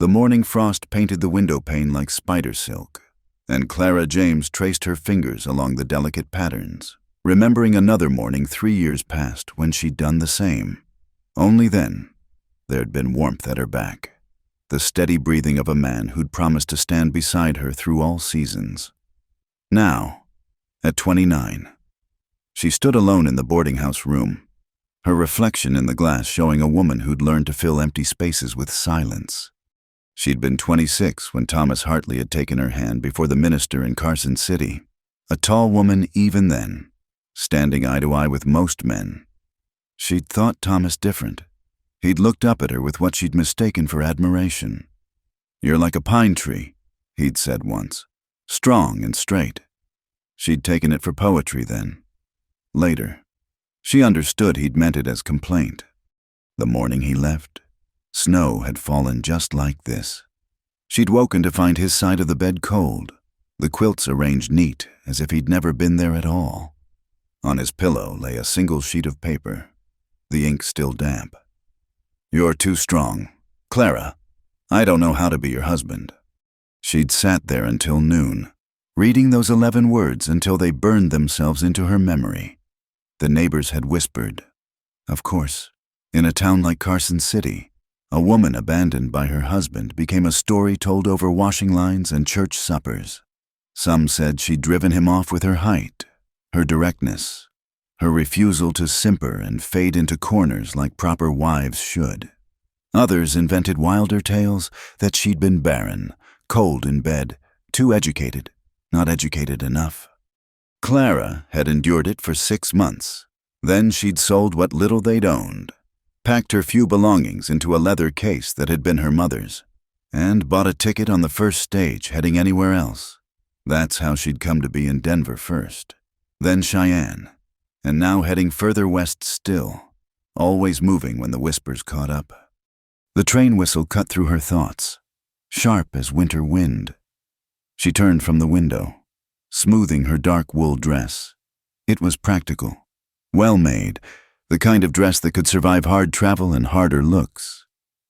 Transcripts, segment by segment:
The morning frost painted the window pane like spider silk, and Clara James traced her fingers along the delicate patterns, remembering another morning 3 years past when she'd done the same. Only then, there'd been warmth at her back, the steady breathing of a man who'd promised to stand beside her through all seasons. Now, at 29, she stood alone in the boarding house room, her reflection in the glass showing a woman who'd learned to fill empty spaces with silence. She'd been 26 when Thomas Hartley had taken her hand before the minister in Carson City, a tall woman even then, standing eye to eye with most men. She'd thought Thomas different. He'd looked up at her with what she'd mistaken for admiration. "You're like a pine tree," he'd said once, "strong and straight." She'd taken it for poetry then. Later, she understood he'd meant it as complaint. The morning he left, snow had fallen just like this. She'd woken to find his side of the bed cold, the quilts arranged neat as if he'd never been there at all. On his pillow lay a single sheet of paper, the ink still damp. "You're too strong. Clara, I don't know how to be your husband." She'd sat there until noon, reading those 11 words until they burned themselves into her memory. The neighbors had whispered. Of course, in a town like Carson City, a woman abandoned by her husband became a story told over washing lines and church suppers. Some said she'd driven him off with her height, her directness, her refusal to simper and fade into corners like proper wives should. Others invented wilder tales that she'd been barren, cold in bed, too educated, not educated enough. Clara had endured it for 6 months. Then she'd sold what little they'd owned, packed her few belongings into a leather case that had been her mother's, and bought a ticket on the first stage heading anywhere else. That's how she'd come to be in Denver first, then Cheyenne, and now heading further west still, always moving when the whispers caught up. The train whistle cut through her thoughts, sharp as winter wind. She turned from the window, smoothing her dark wool dress. It was practical, well-made, the kind of dress that could survive hard travel and harder looks.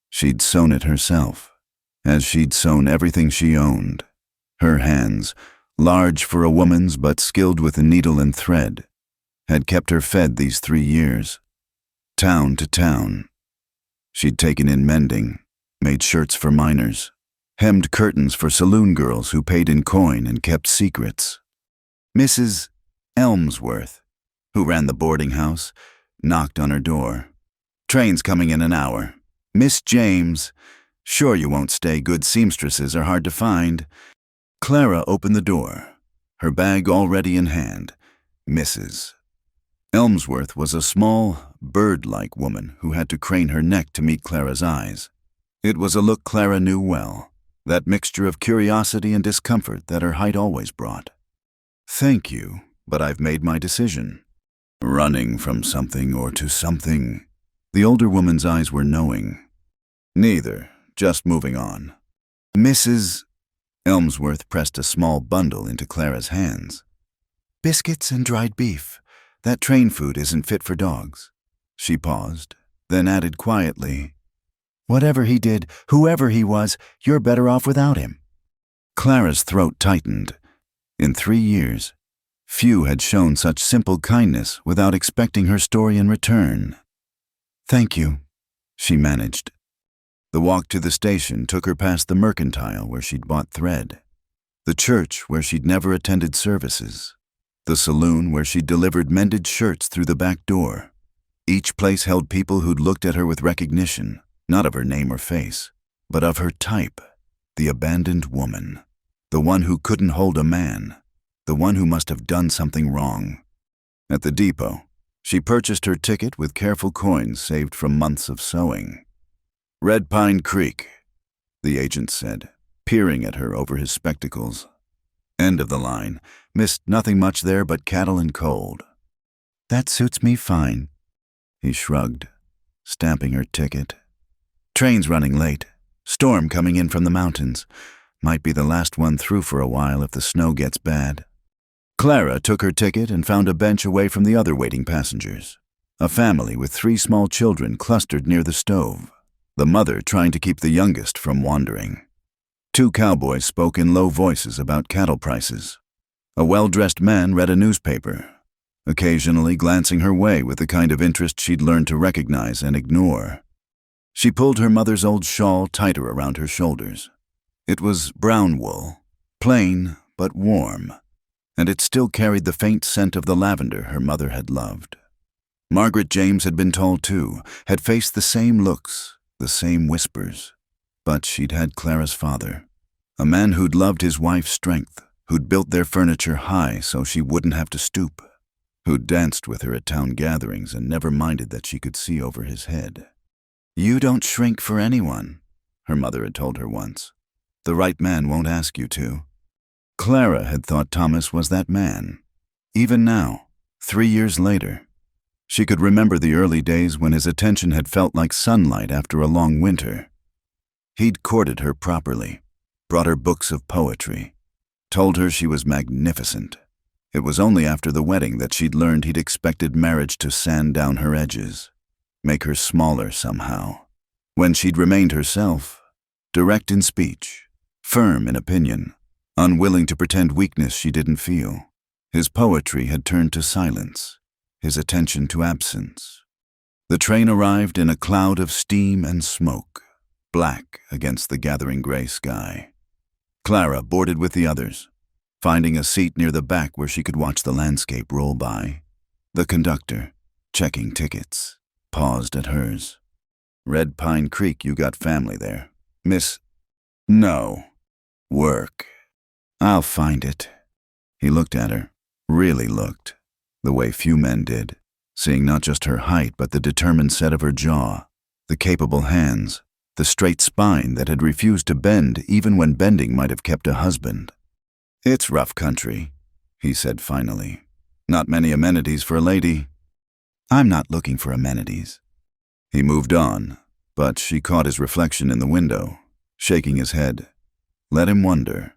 She'd sewn it herself, as she'd sewn everything she owned. Her hands, large for a woman's but skilled with a needle and thread, had kept her fed these 3 years. Town to town. She'd taken in mending, made shirts for miners, hemmed curtains for saloon girls who paid in coin and kept secrets. Mrs. Elmsworth, who ran the boarding house, knocked on her door. "Train's coming in an hour. Miss James, sure you won't stay, good seamstresses are hard to find." Clara opened the door, her bag already in hand. Mrs. Elmsworth was a small, bird-like woman who had to crane her neck to meet Clara's eyes. It was a look Clara knew well, that mixture of curiosity and discomfort that her height always brought. "Thank you, but I've made my decision." Running from something or to something. The older woman's eyes were knowing. "Neither, just moving on." Mrs. Elmsworth pressed a small bundle into Clara's hands. "Biscuits and dried beef. That train food isn't fit for dogs." She paused, then added quietly, "Whatever he did, whoever he was, you're better off without him." Clara's throat tightened. In 3 years, few had shown such simple kindness without expecting her story in return. "Thank you," she managed. The walk to the station took her past the mercantile where she'd bought thread, the church where she'd never attended services, the saloon where she'd delivered mended shirts through the back door. Each place held people who'd looked at her with recognition, not of her name or face, but of her type, the abandoned woman, the one who couldn't hold a man, the one who must have done something wrong. At the depot, she purchased her ticket with careful coins saved from months of sewing. "Red Pine Creek," the agent said, peering at her over his spectacles. End of the line. Missed nothing much there but cattle and cold. "That suits me fine." He shrugged, stamping her ticket. "Train's running late. Storm coming in from the mountains. Might be the last one through for a while if the snow gets bad." Clara took her ticket and found a bench away from the other waiting passengers. A family with 3 small children clustered near the stove. the mother trying to keep the youngest from wandering. Two cowboys spoke in low voices about cattle prices. A well-dressed man read a newspaper, occasionally glancing her way with the kind of interest she'd learned to recognize and ignore. She pulled her mother's old shawl tighter around her shoulders. It was brown wool, plain but warm, and it still carried the faint scent of the lavender her mother had loved. Margaret James had been told too, had faced the same looks, the same whispers. But she'd had Clara's father, a man who'd loved his wife's strength, who'd built their furniture high so she wouldn't have to stoop, who'd danced with her at town gatherings and never minded that she could see over his head. "You don't shrink for anyone," her mother had told her once. "The right man won't ask you to." Clara had thought Thomas was that man. Even now, 3 years later, she could remember the early days when his attention had felt like sunlight after a long winter. He'd courted her properly, brought her books of poetry, told her she was magnificent. It was only after the wedding that she'd learned he'd expected marriage to sand down her edges, make her smaller somehow. When she'd remained herself, direct in speech, firm in opinion, unwilling to pretend weakness she didn't feel, his poetry had turned to silence, his attention to absence. The train arrived in a cloud of steam and smoke, black against the gathering gray sky. Clara boarded with the others, finding a seat near the back where she could watch the landscape roll by. The conductor, checking tickets, paused at hers. "Red Pine Creek, you got family there. Miss..." "No. Work." "I'll find it." He looked at her, really looked, the way few men did, seeing not just her height but the determined set of her jaw, the capable hands, the straight spine that had refused to bend even when bending might have kept a husband. "It's rough country," he said finally. "Not many amenities for a lady." "I'm not looking for amenities." He moved on, but she caught his reflection in the window, shaking his head. Let him wonder.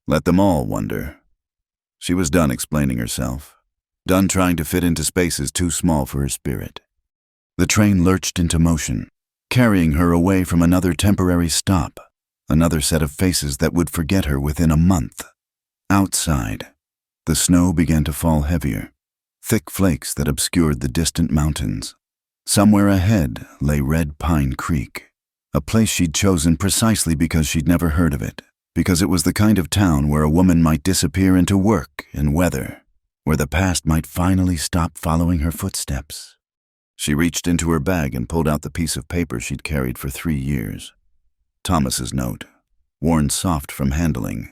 Let them all wonder. She was done explaining herself, done trying to fit into spaces too small for her spirit. The train lurched into motion, carrying her away from another temporary stop, another set of faces that would forget her within a month. Outside, the snow began to fall heavier, thick flakes that obscured the distant mountains. Somewhere ahead lay Red Pine Creek, a place she'd chosen precisely because she'd never heard of it, because it was the kind of town where a woman might disappear into work and weather, where the past might finally stop following her footsteps. She reached into her bag and pulled out the piece of paper she'd carried for 3 years. Thomas's note, worn soft from handling.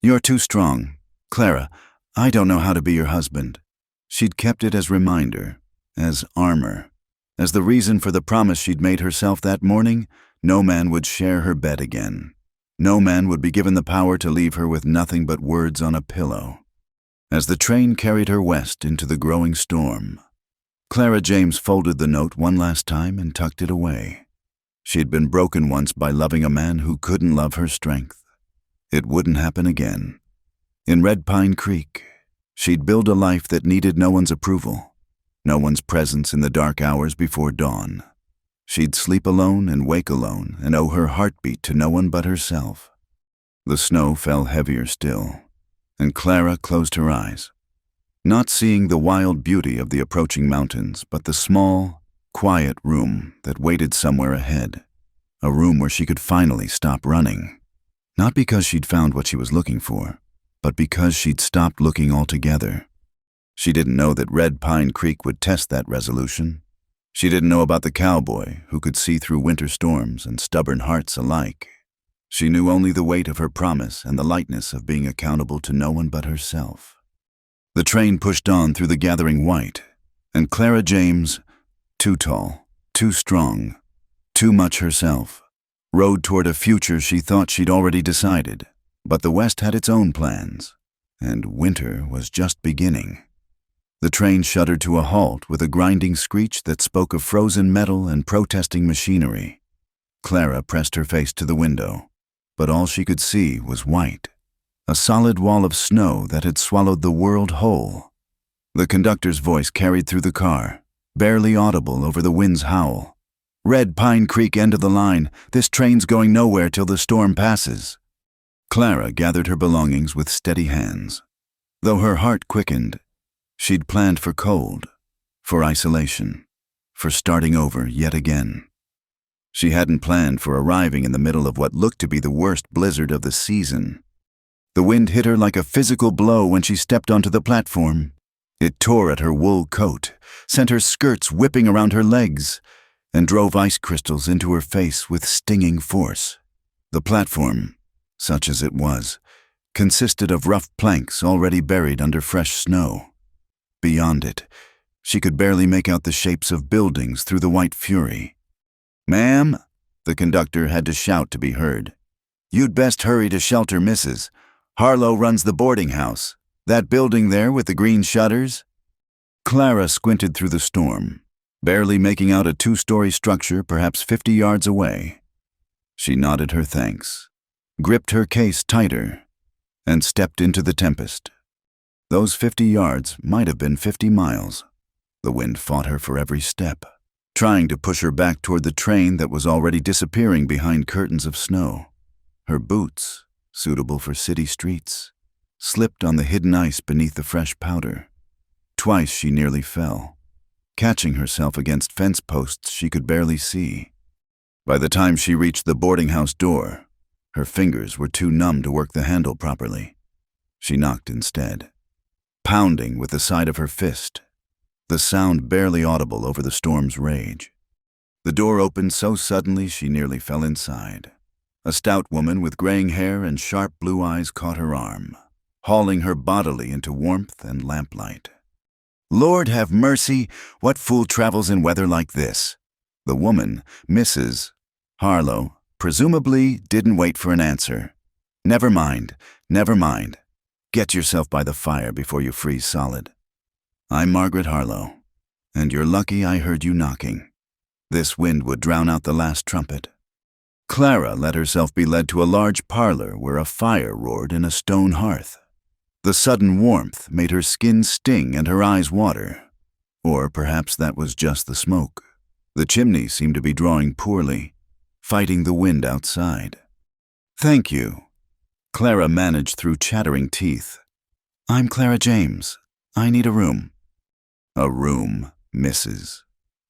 "You're too strong. Clara, I don't know how to be your husband." She'd kept it as reminder, as armor, as the reason for the promise she'd made herself that morning. No man would share her bed again. No man would be given the power to leave her with nothing but words on a pillow. As the train carried her west into the growing storm, Clara James folded the note one last time and tucked it away. She had been broken once by loving a man who couldn't love her strength. It wouldn't happen again. In Red Pine Creek, she'd build a life that needed no one's approval, no one's presence in the dark hours before dawn. She'd sleep alone and wake alone and owe her heartbeat to no one but herself. The snow fell heavier still, and Clara closed her eyes, not seeing the wild beauty of the approaching mountains, but the small, quiet room that waited somewhere ahead, a room where she could finally stop running. Not because she'd found what she was looking for, but because she'd stopped looking altogether. She didn't know that Red Pine Creek would test that resolution. She didn't know about the cowboy who could see through winter storms and stubborn hearts alike. She knew only the weight of her promise and the lightness of being accountable to no one but herself. The train pushed on through the gathering white, and Clara James, too tall, too strong, too much herself, rode toward a future she thought she'd already decided. But the West had its own plans, and winter was just beginning. The train shuddered to a halt with a grinding screech that spoke of frozen metal and protesting machinery. Clara pressed her face to the window, but all she could see was white, a solid wall of snow that had swallowed the world whole. The conductor's voice carried through the car, barely audible over the wind's howl. Red Pine Creek end of the line. This train's going nowhere till the storm passes. Clara gathered her belongings with steady hands. Though her heart quickened, she'd planned for cold, for isolation, for starting over yet again. She hadn't planned for arriving in the middle of what looked to be the worst blizzard of the season. The wind hit her like a physical blow when she stepped onto the platform. It tore at her wool coat, sent her skirts whipping around her legs, and drove ice crystals into her face with stinging force. The platform, such as it was, consisted of rough planks already buried under fresh snow. Beyond it, she could barely make out the shapes of buildings through the white fury. "Ma'am," the conductor had to shout to be heard. "You'd best hurry to shelter Mrs. Harlow runs the boarding house. That building there with the green shutters?" Clara squinted through the storm, barely making out a 2-story structure perhaps 50 yards away. She nodded her thanks, gripped her case tighter, and stepped into the tempest. Those 50 yards might have been 50 miles. The wind fought her for every step, trying to push her back toward the train that was already disappearing behind curtains of snow. Her boots, suitable for city streets, slipped on the hidden ice beneath the fresh powder. Twice she nearly fell, catching herself against fence posts she could barely see. By the time she reached the boarding house door, her fingers were too numb to work the handle properly. She knocked instead, pounding with the side of her fist, the sound barely audible over the storm's rage. The door opened so suddenly she nearly fell inside. A stout woman with graying hair and sharp blue eyes caught her arm, hauling her bodily into warmth and lamplight. "Lord have mercy, what fool travels in weather like this?" The woman, Mrs. Harlow, presumably didn't wait for an answer. Never mind. Get yourself by the fire before you freeze solid. I'm Margaret Harlow, and you're lucky I heard you knocking. This wind would drown out the last trumpet." Clara let herself be led to a large parlor where a fire roared in a stone hearth. The sudden warmth made her skin sting and her eyes water. Or perhaps that was just the smoke. The chimney seemed to be drawing poorly, fighting the wind outside. "Thank you." Clara managed through chattering teeth. "I'm Clara James. I need a room." "A room, Mrs."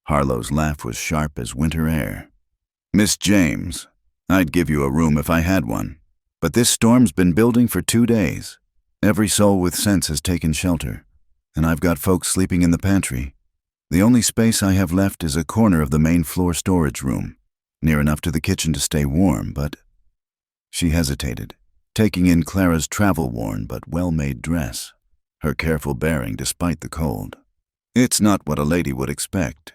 Harlow's laugh was sharp as winter air. "Miss James, I'd give you a room if I had one, but this storm's been building for 2 days. Every soul with sense has taken shelter, and I've got folks sleeping in the pantry. The only space I have left is a corner of the main floor storage room, near enough to the kitchen to stay warm, but—" She hesitated, taking in Clara's travel-worn but well-made dress, her careful bearing despite the cold. It's not what a lady would expect.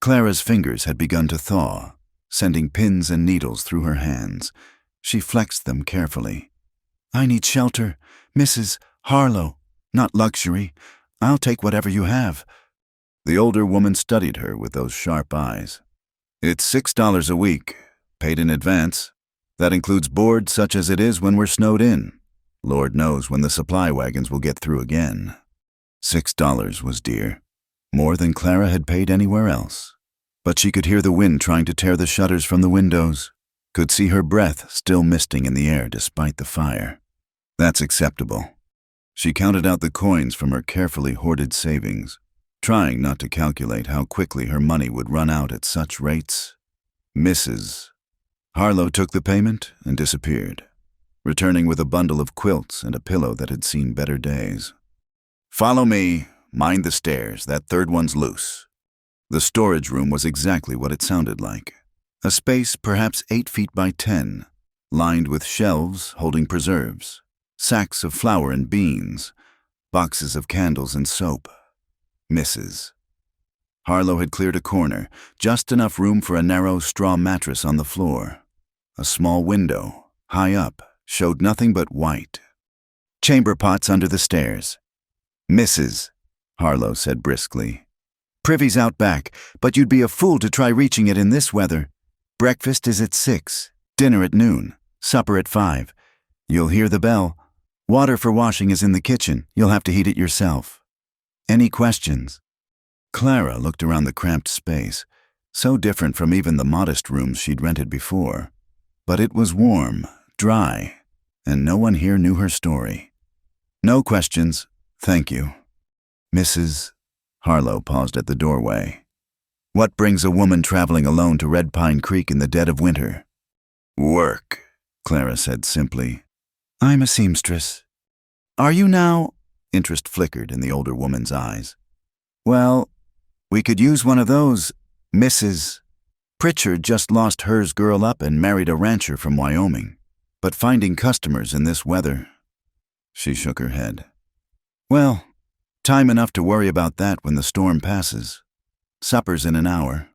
Clara's fingers had begun to thaw, sending pins and needles through her hands. She flexed them carefully. "I need shelter, Mrs. Harlow, not luxury. I'll take whatever you have." The older woman studied her with those sharp eyes. "It's $6 a week, paid in advance. That includes board such as it is when we're snowed in. Lord knows when the supply wagons will get through again." $6 was dear, more than Clara had paid anywhere else. But she could hear the wind trying to tear the shutters from the windows, could see her breath still misting in the air despite the fire. That's acceptable. She counted out the coins from her carefully hoarded savings, trying not to calculate how quickly her money would run out at such rates. Mrs. Harlow took the payment and disappeared, returning with a bundle of quilts and a pillow that had seen better days. "Follow me. Mind the stairs. That third one's loose." The storage room was exactly what it sounded like. A space perhaps 8 feet by 10, lined with shelves holding preserves, sacks of flour and beans, boxes of candles and soap. Mrs. Harlow had cleared a corner, just enough room for a narrow straw mattress on the floor. A small window, high up, showed nothing but white. "Chamber pots under the stairs." "Mrs." Harlow said briskly. "Privy's out back, but you'd be a fool to try reaching it in this weather. Breakfast is at 6, dinner at noon, supper at 5. You'll hear the bell. Water for washing is in the kitchen. You'll have to heat it yourself. Any questions?" Clara looked around the cramped space, so different from even the modest rooms she'd rented before. But it was warm, dry, and no one here knew her story. No questions, thank you. Mrs. Harlow paused at the doorway. What brings a woman traveling alone to Red Pine Creek in the dead of winter? Work, Clara said simply. I'm a seamstress. Are you now? Interest flickered in the older woman's eyes. Well, we could use one of those, Mrs. Pritchard just lost hers girl up and married a rancher from Wyoming. But finding customers in this weather... She shook her head. Well, time enough to worry about that when the storm passes. Supper's in an hour.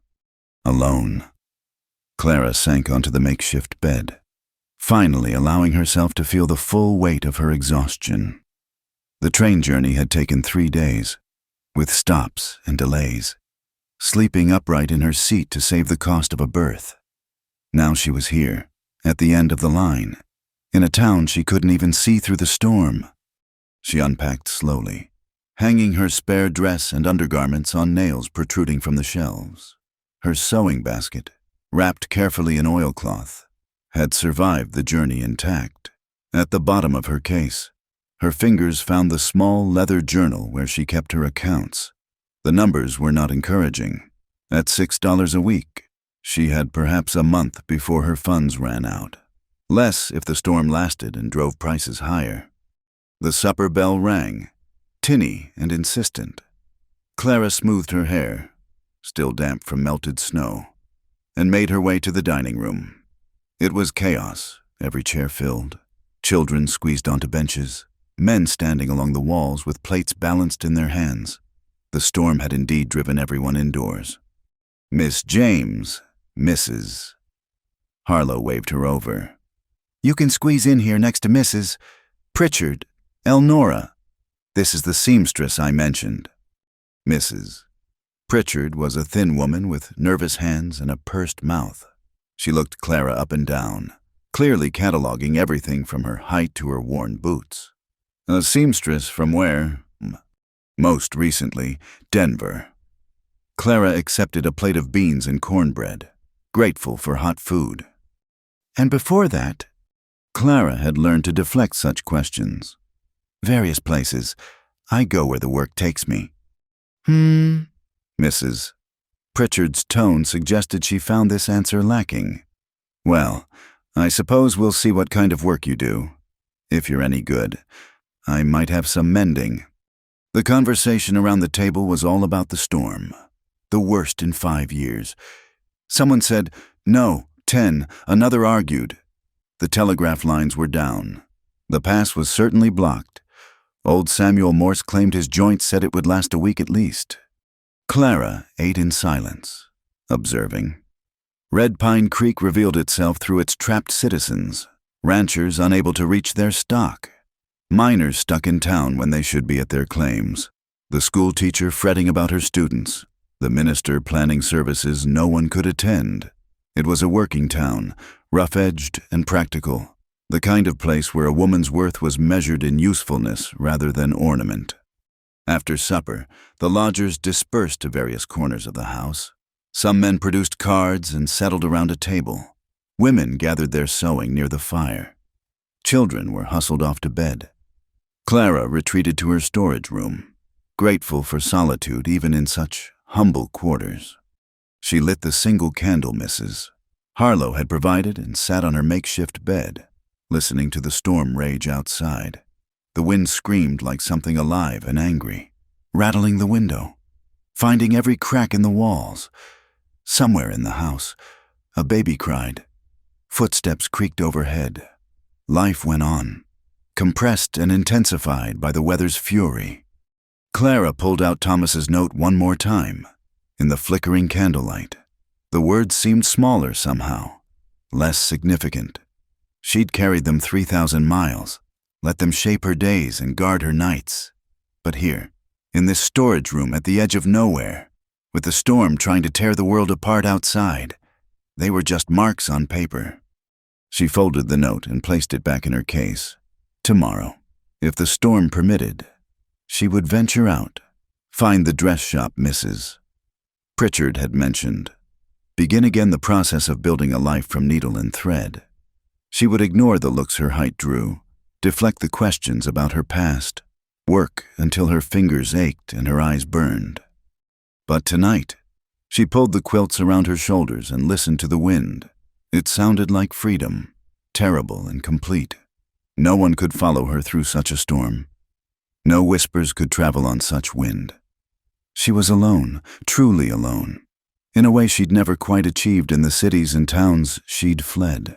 Alone. Clara sank onto the makeshift bed, finally allowing herself to feel the full weight of her exhaustion. The train journey had taken 3 days, with stops and delays, sleeping upright in her seat to save the cost of a berth. Now she was here, at the end of the line, in a town she couldn't even see through the storm. She unpacked slowly, hanging her spare dress and undergarments on nails protruding from the shelves. Her sewing basket, wrapped carefully in oilcloth, had survived the journey intact. At the bottom of her case, her fingers found the small leather journal where she kept her accounts. The numbers were not encouraging. At $6 a week, she had perhaps a month before her funds ran out. Less if the storm lasted and drove prices higher. The supper bell rang, tinny and insistent. Clara smoothed her hair, still damp from melted snow, and made her way to the dining room. It was chaos, every chair filled, children squeezed onto benches, men standing along the walls with plates balanced in their hands. The storm had indeed driven everyone indoors. Miss James, Mrs. Harlow waved her over. You can squeeze in here next to Mrs. Pritchard, Elnora. This is the seamstress I mentioned. Mrs. Pritchard was a thin woman with nervous hands and a pursed mouth. She looked Clara up and down, clearly cataloging everything from her height to her worn boots. A seamstress from where? Most recently, Denver. Clara accepted a plate of beans and cornbread, grateful for hot food. And before that? Clara had learned to deflect such questions. Various places. I go where the work takes me. Mrs. Pritchard's tone suggested she found this answer lacking. Well, I suppose we'll see what kind of work you do. If you're any good, I might have some mending. The conversation around the table was all about the storm, the worst in 5 years. Someone said, no, 10, another argued. The telegraph lines were down. The pass was certainly blocked. Old Samuel Morse claimed his joint said it would last a week at least. Clara ate in silence, observing. Red Pine Creek revealed itself through its trapped citizens, ranchers unable to reach their stock, miners stuck in town when they should be at their claims, the school teacher fretting about her students, the minister planning services no one could attend. It was a working town, rough-edged and practical, the kind of place where a woman's worth was measured in usefulness rather than ornament. After supper, the lodgers dispersed to various corners of the house. Some men produced cards and settled around a table. Women gathered their sewing near the fire. Children were hustled off to bed. Clara retreated to her storage room, grateful for solitude even in such humble quarters. She lit the single candle Mrs. Harlow had provided and sat on her makeshift bed, listening to the storm rage outside. The wind screamed like something alive and angry, rattling the window, finding every crack in the walls. Somewhere in the house, a baby cried. Footsteps creaked overhead. Life went on, compressed and intensified by the weather's fury. Clara pulled out Thomas's note one more time. In the flickering candlelight, the words seemed smaller somehow, less significant. She'd carried them 3,000 miles, let them shape her days and guard her nights. But here, in this storage room at the edge of nowhere, with the storm trying to tear the world apart outside, they were just marks on paper. She folded the note and placed it back in her case. Tomorrow, if the storm permitted, she would venture out, find the dress shop Mrs. Pritchard had mentioned. begin again the process of building a life from needle and thread. She would ignore the looks her height drew, deflect the questions about her past, work until her fingers ached and her eyes burned. But tonight, she pulled the quilts around her shoulders and listened to the wind. It sounded like freedom, terrible and complete. No one could follow her through such a storm. No whispers could travel on such wind. She was alone, truly alone, in a way she'd never quite achieved in the cities and towns she'd fled.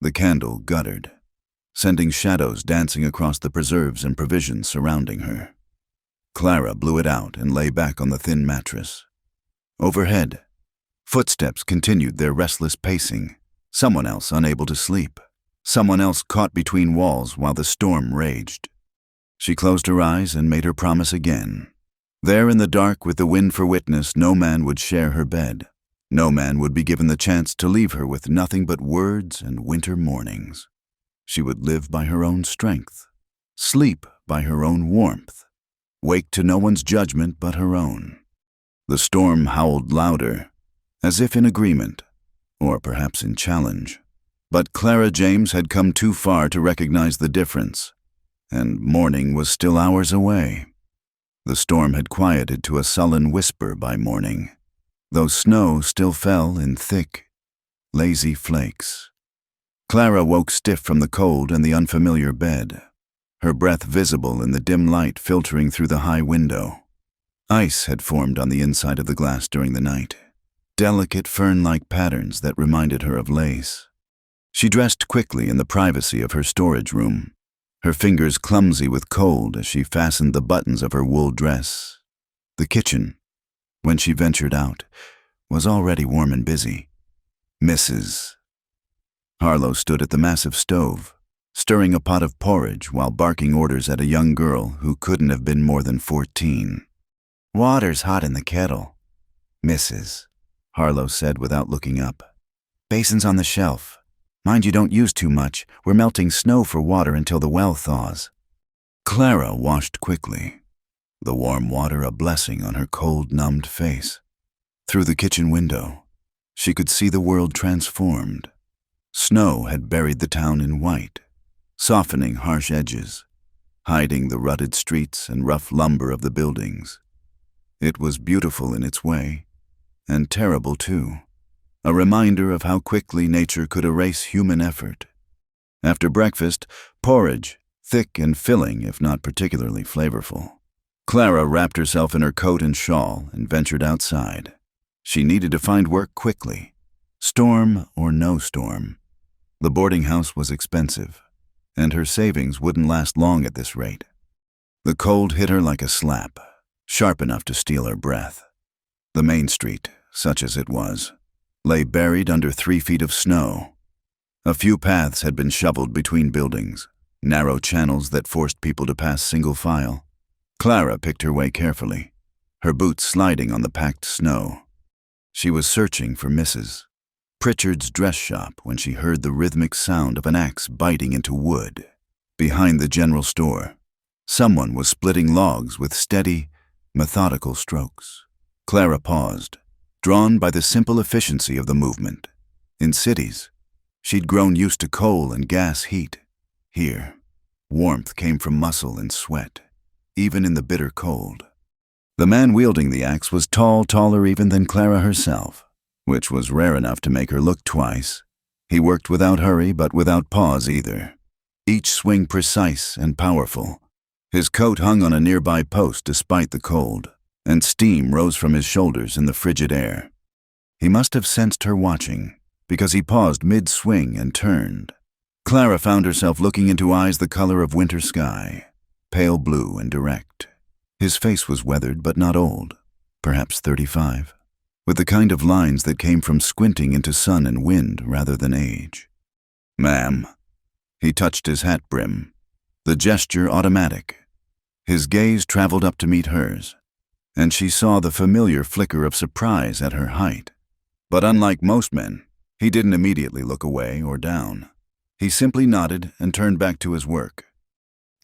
The candle guttered, sending shadows dancing across the preserves and provisions surrounding her. Clara blew it out and lay back on the thin mattress. Overhead, footsteps continued their restless pacing, someone else unable to sleep, someone else caught between walls while the storm raged. She closed her eyes and made her promise again. There in the dark with the wind for witness, no man would share her bed. No man would be given the chance to leave her with nothing but words and winter mornings. She would live by her own strength, sleep by her own warmth, wake to no one's judgment but her own. The storm howled louder, as if in agreement, or perhaps in challenge. But Clara James had come too far to recognize the difference, and morning was still hours away. The storm had quieted to a sullen whisper by morning, though snow still fell in thick, lazy flakes. Clara woke stiff from the cold and the unfamiliar bed, her breath visible in the dim light filtering through the high window. Ice had formed on the inside of the glass during the night, delicate fern-like patterns that reminded her of lace. She dressed quickly in the privacy of her storage room, her fingers clumsy with cold as she fastened the buttons of her wool dress. The kitchen, when she ventured out, was already warm and busy. Mrs. Harlow stood at the massive stove, stirring a pot of porridge while barking orders at a young girl who couldn't have been more than 14. "Water's hot in the kettle, Mrs." Harlow said without looking up. "Basin's on the shelf. Mind you don't use too much. We're melting snow for water until the well thaws." Clara washed quickly, the warm water a blessing on her cold, numbed face. Through the kitchen window, she could see the world transformed. Snow had buried the town in white, softening harsh edges, hiding the rutted streets and rough lumber of the buildings. It was beautiful in its way, and terrible too, a reminder of how quickly nature could erase human effort. After breakfast, porridge, thick and filling if not particularly flavorful. Clara wrapped herself in her coat and shawl and ventured outside. She needed to find work quickly, storm or no storm. The boarding house was expensive, and her savings wouldn't last long at this rate. The cold hit her like a slap, sharp enough to steal her breath. The main street, such as it was, lay buried under 3 feet of snow. A few paths had been shoveled between buildings, narrow channels that forced people to pass single file. Clara picked her way carefully, her boots sliding on the packed snow. She was searching for Mrs. Pritchard's dress shop when she heard the rhythmic sound of an axe biting into wood. Behind the general store, someone was splitting logs with steady, methodical strokes. Clara paused, drawn by the simple efficiency of the movement. In cities, she'd grown used to coal and gas heat. Here, warmth came from muscle and sweat, even in the bitter cold. The man wielding the axe was taller even than Clara herself, which was rare enough to make her look twice. He worked without hurry but without pause either, each swing precise and powerful. His coat hung on a nearby post despite the cold, and steam rose from his shoulders in the frigid air. He must have sensed her watching, because he paused mid-swing and turned. Clara found herself looking into eyes the color of winter sky, pale blue and direct. His face was weathered but not old, perhaps 35, with the kind of lines that came from squinting into sun and wind rather than age. "Ma'am." He touched his hat brim, the gesture automatic. His gaze traveled up to meet hers, and she saw the familiar flicker of surprise at her height. But unlike most men, he didn't immediately look away or down. He simply nodded and turned back to his work.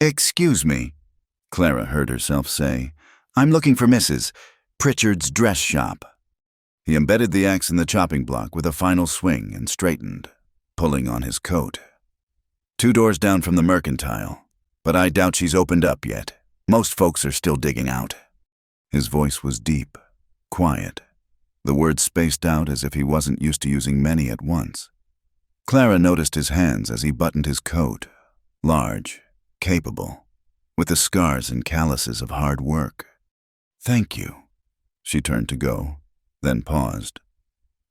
"Excuse me," Clara heard herself say. "I'm looking for Mrs. Pritchard's dress shop." He embedded the axe in the chopping block with a final swing and straightened, pulling on his coat. 2 doors down from the mercantile, but I doubt she's opened up yet. Most folks are still digging out. His voice was deep, quiet, the words spaced out as if he wasn't used to using many at once. Clara noticed his hands as he buttoned his coat, large, capable, with the scars and calluses of hard work. "Thank you." She turned to go, then paused.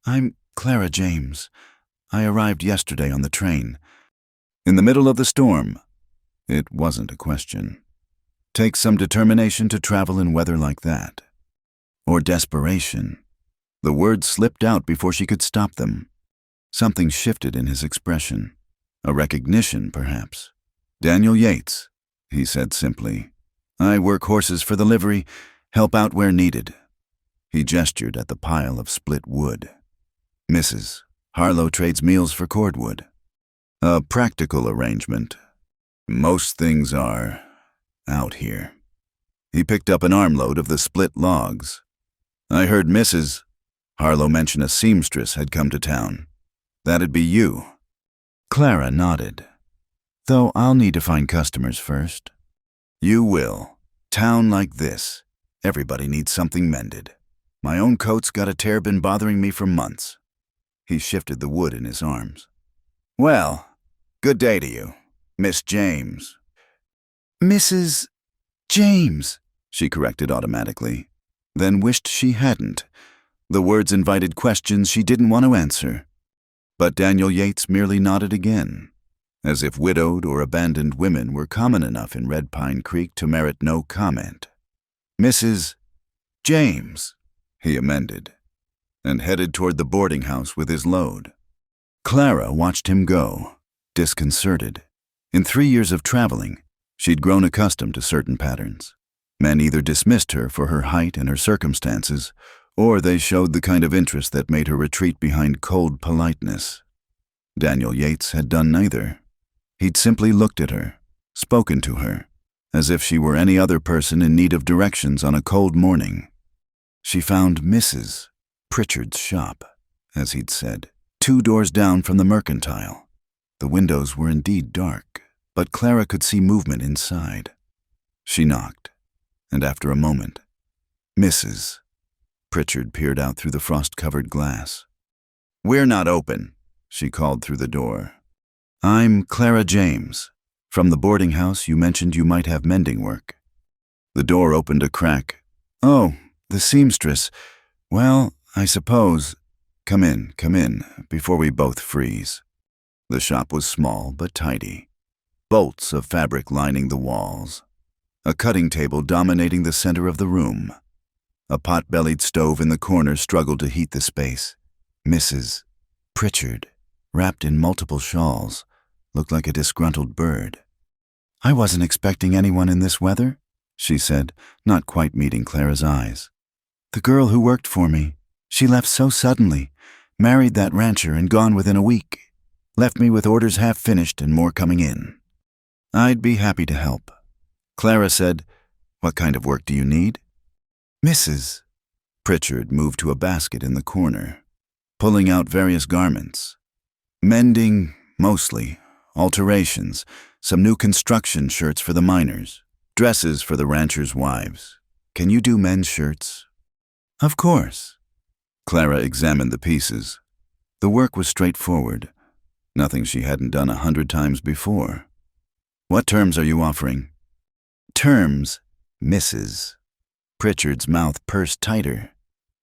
"I'm Clara James. I arrived yesterday on the train." In the middle of the storm? It wasn't a question. Takes some determination to travel in weather like that. Or desperation. The words slipped out before she could stop them. Something shifted in his expression. A recognition, perhaps. "Daniel Yates," he said simply. "I work horses for the livery, help out where needed." He gestured at the pile of split wood. "Mrs. Harlow trades meals for cordwood. A practical arrangement. Most things are out here." He picked up an armload of the split logs. "I heard Mrs. Harlow mention a seamstress had come to town. That'd be you." Clara nodded. "Though I'll need to find customers first." "You will. Town like this, everybody needs something mended. My own coat's got a tear been bothering me for months." He shifted the wood in his arms. "Well, good day to you, Miss James." "Mrs. James," she corrected automatically, then wished she hadn't. The words invited questions she didn't want to answer. But Daniel Yates merely nodded again, as if widowed or abandoned women were common enough in Red Pine Creek to merit no comment. "Mrs. James," he amended, and headed toward the boarding house with his load. Clara watched him go, disconcerted. In 3 years of traveling, she'd grown accustomed to certain patterns. Men either dismissed her for her height and her circumstances, or they showed the kind of interest that made her retreat behind cold politeness. Daniel Yates had done neither. He'd simply looked at her, spoken to her, as if she were any other person in need of directions on a cold morning. She found Mrs. Pritchard's shop, as he'd said, 2 doors down from the mercantile. The windows were indeed dark, but Clara could see movement inside. She knocked, and after a moment, Mrs. Pritchard peered out through the frost-covered glass. "We're not open," she called through the door. "I'm Clara James. From the boarding house you mentioned you might have mending work." The door opened a crack. "Oh, the seamstress. Well, I suppose. Come in, before we both freeze." The shop was small but tidy. Bolts of fabric lining the walls. A cutting table dominating the center of the room. A pot-bellied stove in the corner struggled to heat the space. Mrs. Pritchard, wrapped in multiple shawls, looked like a disgruntled bird. "I wasn't expecting anyone in this weather," she said, not quite meeting Clara's eyes. "The girl who worked for me, she left so suddenly, married that rancher and gone within a week. Left me with orders half finished and more coming in." "I'd be happy to help." Clara said, "What kind of work do you need?" Mrs. Pritchard moved to a basket in the corner, pulling out various garments. "Mending, mostly. Alterations. Some new construction shirts for the miners. Dresses for the ranchers' wives. Can you do men's shirts?" "Of course." Clara examined the pieces. The work was straightforward. Nothing she hadn't done 100 times before. "What terms are you offering?" "Terms, Mrs." Pritchard's mouth pursed tighter.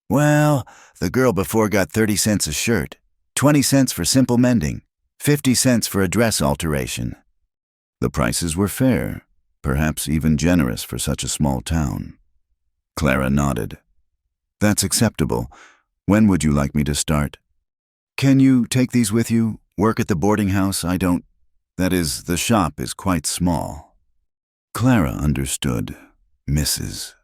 "Well, the girl before got 30 cents a shirt, 20 cents for simple mending, 50 cents for a dress alteration." The prices were fair, perhaps even generous for such a small town. Clara nodded. "That's acceptable. When would you like me to start?" "Can you take these with you? Work at the boarding house? That is, the shop is quite small." Clara understood. Mrs.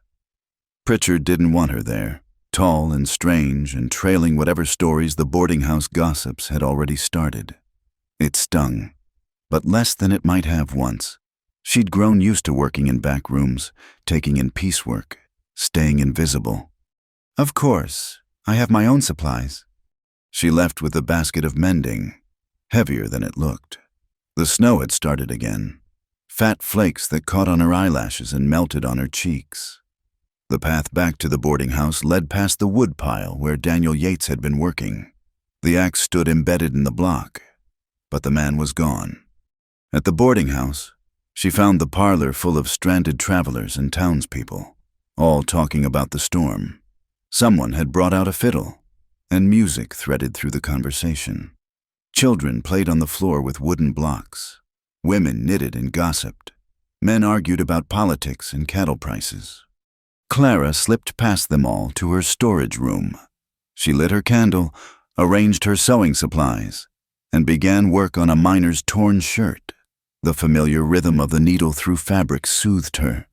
Pritchard didn't want her there, tall and strange and trailing whatever stories the boarding house gossips had already started. It stung, but less than it might have once. She'd grown used to working in back rooms, taking in piecework, staying invisible. "Of course, I have my own supplies." She left with the basket of mending, heavier than it looked. The snow had started again, fat flakes that caught on her eyelashes and melted on her cheeks. The path back to the boarding house led past the wood pile where Daniel Yates had been working. The axe stood embedded in the block, but the man was gone. At the boarding house, she found the parlor full of stranded travelers and townspeople, all talking about the storm. Someone had brought out a fiddle, and music threaded through the conversation. Children played on the floor with wooden blocks. Women knitted and gossiped. Men argued about politics and cattle prices. Clara slipped past them all to her storage room. She lit her candle, arranged her sewing supplies, and began work on a miner's torn shirt. The familiar rhythm of the needle through fabric soothed her.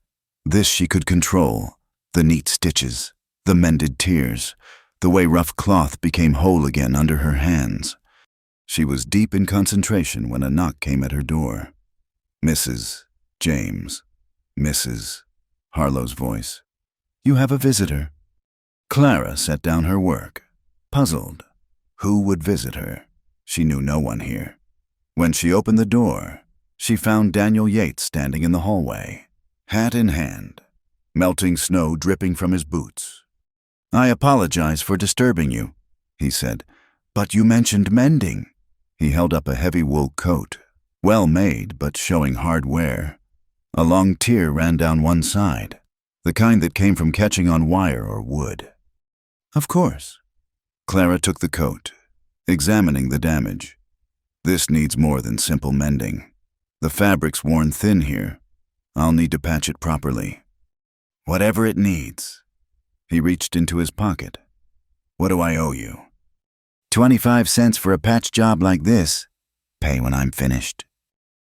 This she could control, the neat stitches, the mended tears, the way rough cloth became whole again under her hands. She was deep in concentration when a knock came at her door. "Mrs. James." "Mrs." Harlow's voice. "You have a visitor." Clara set down her work, puzzled. Who would visit her? She knew no one here. When she opened the door, she found Daniel Yates standing in the hallway, hat in hand, melting snow dripping from his boots. "I apologize for disturbing you," he said, "but you mentioned mending." He held up a heavy wool coat, well made but showing hard wear. A long tear ran down one side, the kind that came from catching on wire or wood. "Of course." Clara took the coat, examining the damage. "This needs more than simple mending. The fabric's worn thin here. I'll need to patch it properly." "Whatever it needs." He reached into his pocket. "What do I owe you?" 25 cents for a patch job like this. Pay when I'm finished."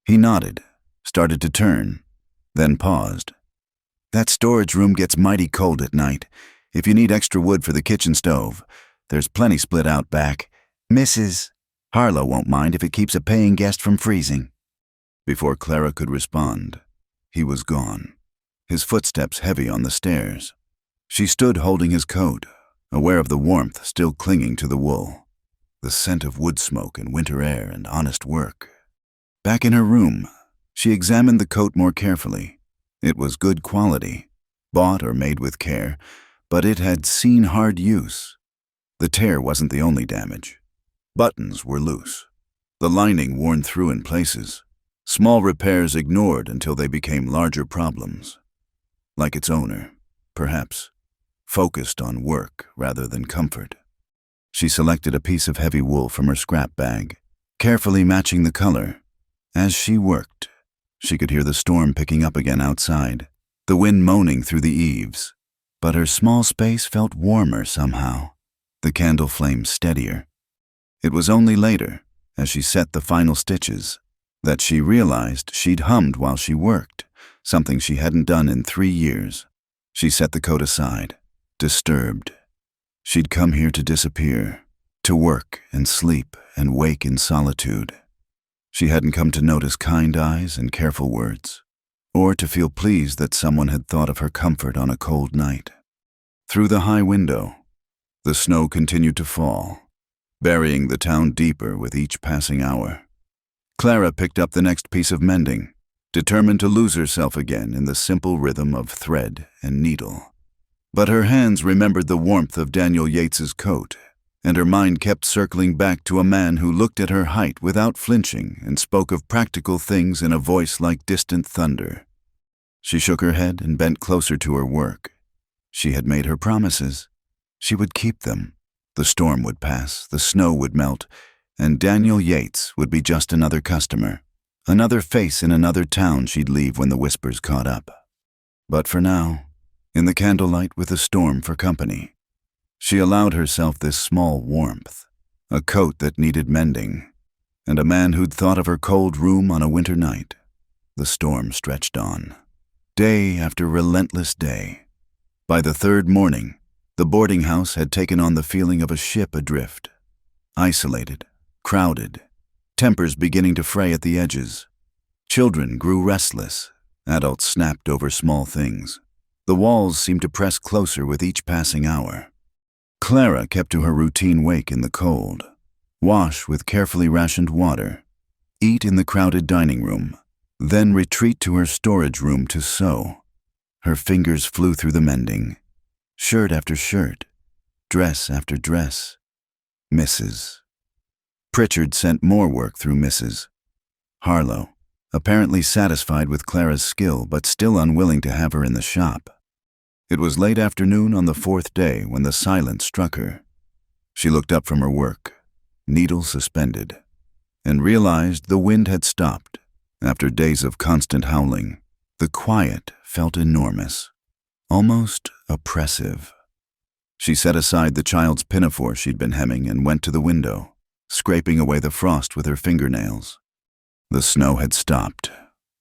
He nodded, started to turn, then paused. "That storage room gets mighty cold at night. If you need extra wood for the kitchen stove, there's plenty split out back. Mrs. Harlow won't mind if it keeps a paying guest from freezing." Before Clara could respond, he was gone, his footsteps heavy on the stairs. She stood holding his coat, aware of the warmth still clinging to the wool, the scent of wood smoke and winter air and honest work. Back in her room, she examined the coat more carefully. It was good quality, bought or made with care, but it had seen hard use. The tear wasn't the only damage. Buttons were loose, the lining worn through in places, small repairs ignored until they became larger problems. Like its owner, perhaps, focused on work rather than comfort. She selected a piece of heavy wool from her scrap bag, carefully matching the color. As she worked, she could hear the storm picking up again outside, the wind moaning through the eaves, but her small space felt warmer somehow, the candle flame steadier. It was only later, as she set the final stitches, that she realized she'd hummed while she worked, something she hadn't done in 3 years. She set the coat aside, disturbed. She'd come here to disappear, to work and sleep and wake in solitude. She hadn't come to notice kind eyes and careful words, or to feel pleased that someone had thought of her comfort on a cold night. Through the high window, the snow continued to fall, burying the town deeper with each passing hour. Clara picked up the next piece of mending, determined to lose herself again in the simple rhythm of thread and needle. But her hands remembered the warmth of Daniel Yates's coat, and her mind kept circling back to a man who looked at her height without flinching and spoke of practical things in a voice like distant thunder. She shook her head and bent closer to her work. She had made her promises. She would keep them. The storm would pass, the snow would melt, and Daniel Yates would be just another customer, another face in another town she'd leave when the whispers caught up. But for now, in the candlelight with the storm for company, she allowed herself this small warmth, a coat that needed mending, and a man who'd thought of her cold room on a winter night. The storm stretched on, day after relentless day. By the third morning, the boarding house had taken on the feeling of a ship adrift, isolated, crowded, tempers beginning to fray at the edges. Children grew restless, adults snapped over small things. The walls seemed to press closer with each passing hour. Clara kept to her routine wake in the cold, wash with carefully rationed water, eat in the crowded dining room, then retreat to her storage room to sew. Her fingers flew through the mending, shirt after shirt, dress after dress. Mrs. Pritchard sent more work through Mrs. Harlow, apparently satisfied with Clara's skill but still unwilling to have her in the shop. It was late afternoon on the fourth day when the silence struck her. She looked up from her work, needle suspended, and realized the wind had stopped. After days of constant howling, the quiet felt enormous, almost oppressive. She set aside the child's pinafore she'd been hemming and went to the window, scraping away the frost with her fingernails. The snow had stopped.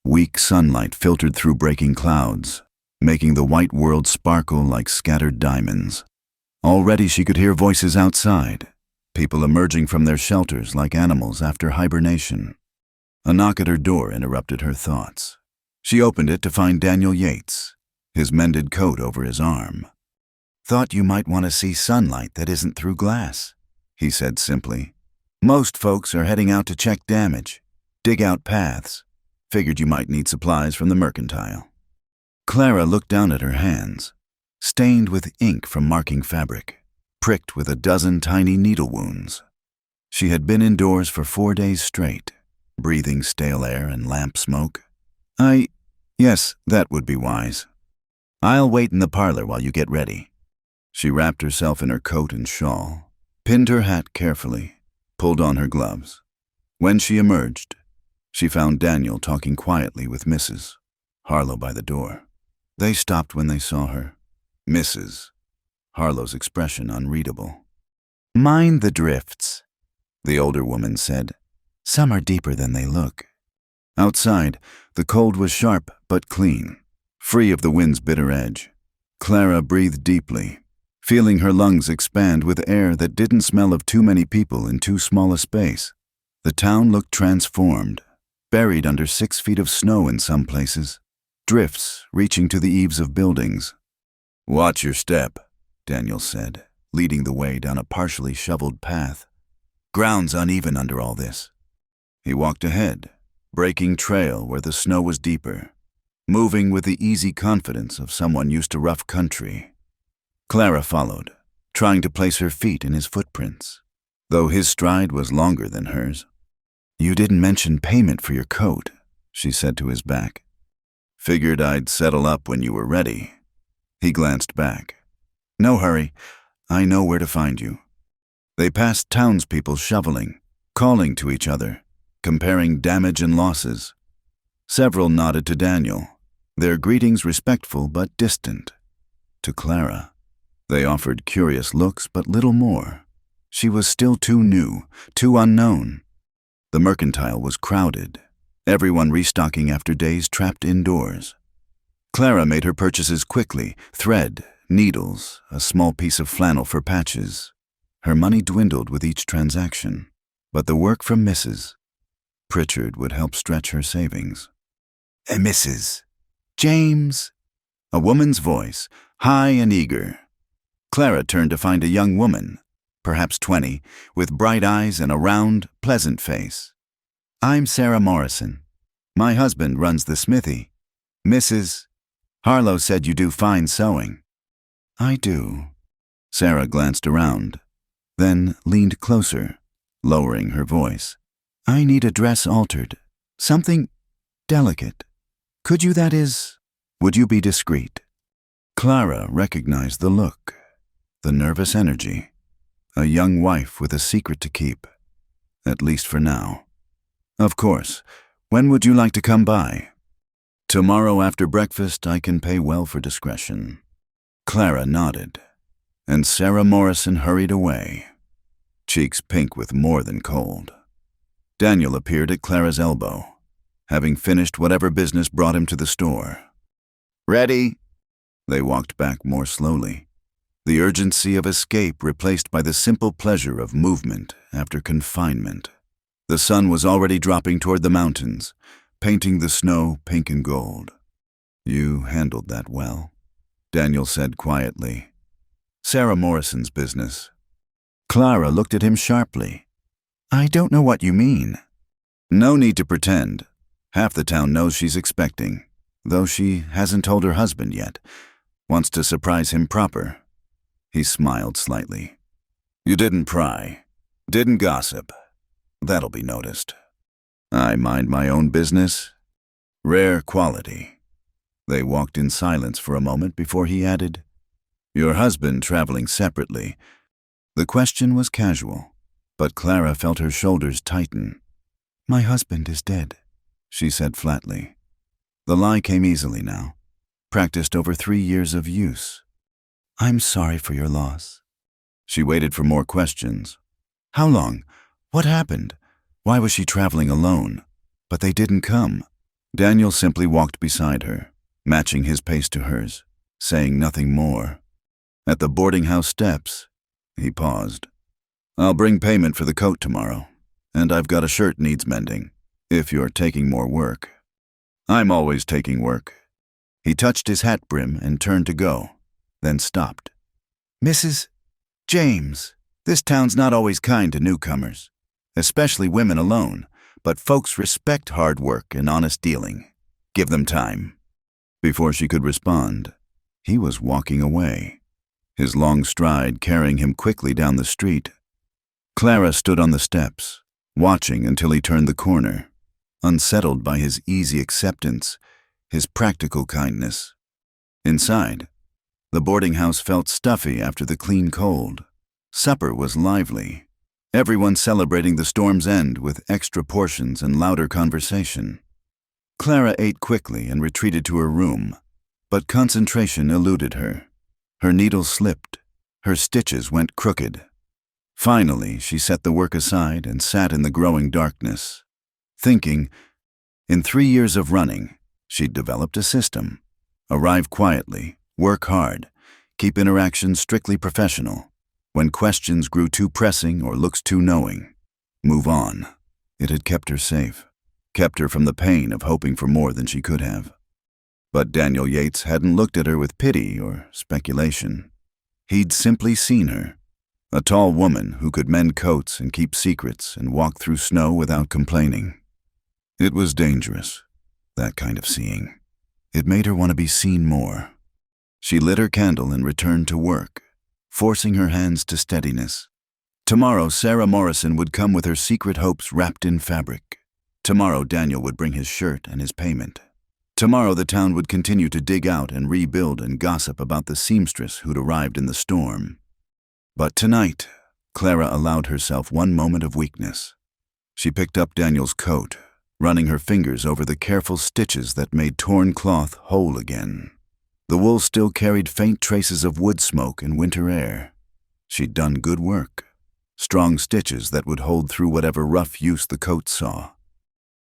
Weak sunlight filtered through breaking clouds, making the white world sparkle like scattered diamonds. Already she could hear voices outside, people emerging from their shelters like animals after hibernation. A knock at her door interrupted her thoughts. She opened it to find Daniel Yates, his mended coat over his arm. "Thought you might want to see sunlight that isn't through glass," he said simply. "Most folks are heading out to check damage, dig out paths. Figured you might need supplies from the mercantile." Clara looked down at her hands, stained with ink from marking fabric, pricked with a dozen tiny needle wounds. She had been indoors for 4 days straight, breathing stale air and lamp smoke. Yes, that would be wise. I'll wait in the parlor while you get ready." She wrapped herself in her coat and shawl, pinned her hat carefully, pulled on her gloves. When she emerged, she found Daniel talking quietly with Mrs. Harlow by the door. They stopped when they saw her. Mrs. Harlow's expression unreadable. "Mind the drifts," the older woman said. "Some are deeper than they look." Outside, the cold was sharp but clean, free of the wind's bitter edge. Clara breathed deeply, feeling her lungs expand with air that didn't smell of too many people in too small a space. The town looked transformed, buried under 6 feet of snow in some places, drifts reaching to the eaves of buildings. "Watch your step," Daniel said, leading the way down a partially shoveled path. "Ground's uneven under all this." He walked ahead, breaking trail where the snow was deeper, moving with the easy confidence of someone used to rough country. Clara followed, trying to place her feet in his footprints, though his stride was longer than hers. "You didn't mention payment for your coat," she said to his back. "Figured I'd settle up when you were ready." He glanced back. "No hurry. I know where to find you." They passed townspeople shoveling, calling to each other, comparing damage and losses. Several nodded to Daniel, their greetings respectful but distant. To Clara, they offered curious looks but little more. She was still too new, too unknown. The mercantile was crowded, everyone restocking after days trapped indoors. Clara made her purchases quickly, thread, needles, a small piece of flannel for patches. Her money dwindled with each transaction, but the work from Mrs. Pritchard would help stretch her savings. "Mrs. James," a woman's voice, high and eager. Clara turned to find a young woman, perhaps 20, with bright eyes and a round, pleasant face. "I'm Sarah Morrison. My husband runs the smithy. Mrs. Harlow said you do fine sewing." "I do." Sarah glanced around, then leaned closer, lowering her voice. "I need a dress altered, something delicate. Would you be discreet?" Clara recognized the look, the nervous energy, a young wife with a secret to keep, at least for now. "Of course. When would you like to come by?" "Tomorrow after breakfast I can pay well for discretion." Clara nodded, and Sarah Morrison hurried away, cheeks pink with more than cold. Daniel appeared at Clara's elbow, having finished whatever business brought him to the store. "Ready?" They walked back more slowly, the urgency of escape replaced by the simple pleasure of movement after confinement. The sun was already dropping toward the mountains, painting the snow pink and gold. "You handled that well," Daniel said quietly. Sarah Morrison's business. Clara looked at him sharply. I don't know what you mean. No need to pretend. Half the town knows she's expecting, though she hasn't told her husband yet. Wants to surprise him proper. He smiled slightly. You didn't pry. Didn't gossip. That'll be noticed. I mind my own business. Rare quality. They walked in silence for a moment before he added, Your husband traveling separately. The question was casual, but Clara felt her shoulders tighten. My husband is dead, she said flatly. The lie came easily now, practiced over 3 years of use. I'm sorry for your loss. She waited for more questions. How long? What happened? Why was she traveling alone? But they didn't come. Daniel simply walked beside her, matching his pace to hers, saying nothing more. At the boarding house steps, he paused. I'll bring payment for the coat tomorrow, and I've got a shirt needs mending, if you're taking more work. I'm always taking work. He touched his hat brim and turned to go, then stopped. Mrs. James, this town's not always kind to newcomers, especially women alone, but folks respect hard work and honest dealing. Give them time. Before she could respond, he was walking away, his long stride carrying him quickly down the street. Clara stood on the steps, watching until he turned the corner, unsettled by his easy acceptance, his practical kindness. Inside, the boarding house felt stuffy after the clean cold. Supper was lively, everyone celebrating the storm's end with extra portions and louder conversation. Clara ate quickly and retreated to her room, but concentration eluded her. Her needle slipped, her stitches went crooked. Finally, she set the work aside and sat in the growing darkness, thinking, in 3 years of running, she'd developed a system. Arrive quietly, work hard, keep interactions strictly professional. When questions grew too pressing or looks too knowing, move on. It had kept her safe, kept her from the pain of hoping for more than she could have. But Daniel Yates hadn't looked at her with pity or speculation. He'd simply seen her, a tall woman who could mend coats and keep secrets and walk through snow without complaining. It was dangerous, that kind of seeing. It made her want to be seen more. She lit her candle and returned to work, forcing her hands to steadiness. Tomorrow, Sarah Morrison would come with her secret hopes wrapped in fabric. Tomorrow, Daniel would bring his shirt and his payment. Tomorrow, the town would continue to dig out and rebuild and gossip about the seamstress who'd arrived in the storm. But tonight, Clara allowed herself one moment of weakness. She picked up Daniel's coat, running her fingers over the careful stitches that made torn cloth whole again. The wool still carried faint traces of wood smoke and winter air. She'd done good work, strong stitches that would hold through whatever rough use the coat saw.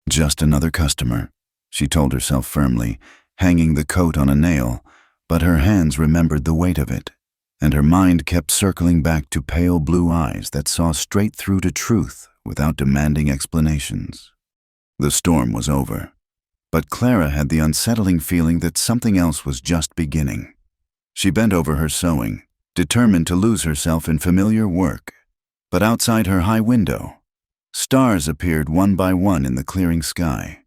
Just another customer, she told herself firmly, hanging the coat on a nail, but her hands remembered the weight of it, and her mind kept circling back to pale blue eyes that saw straight through to truth without demanding explanations. The storm was over, but Clara had the unsettling feeling that something else was just beginning. She bent over her sewing, determined to lose herself in familiar work, but outside her high window, stars appeared one by one in the clearing sky,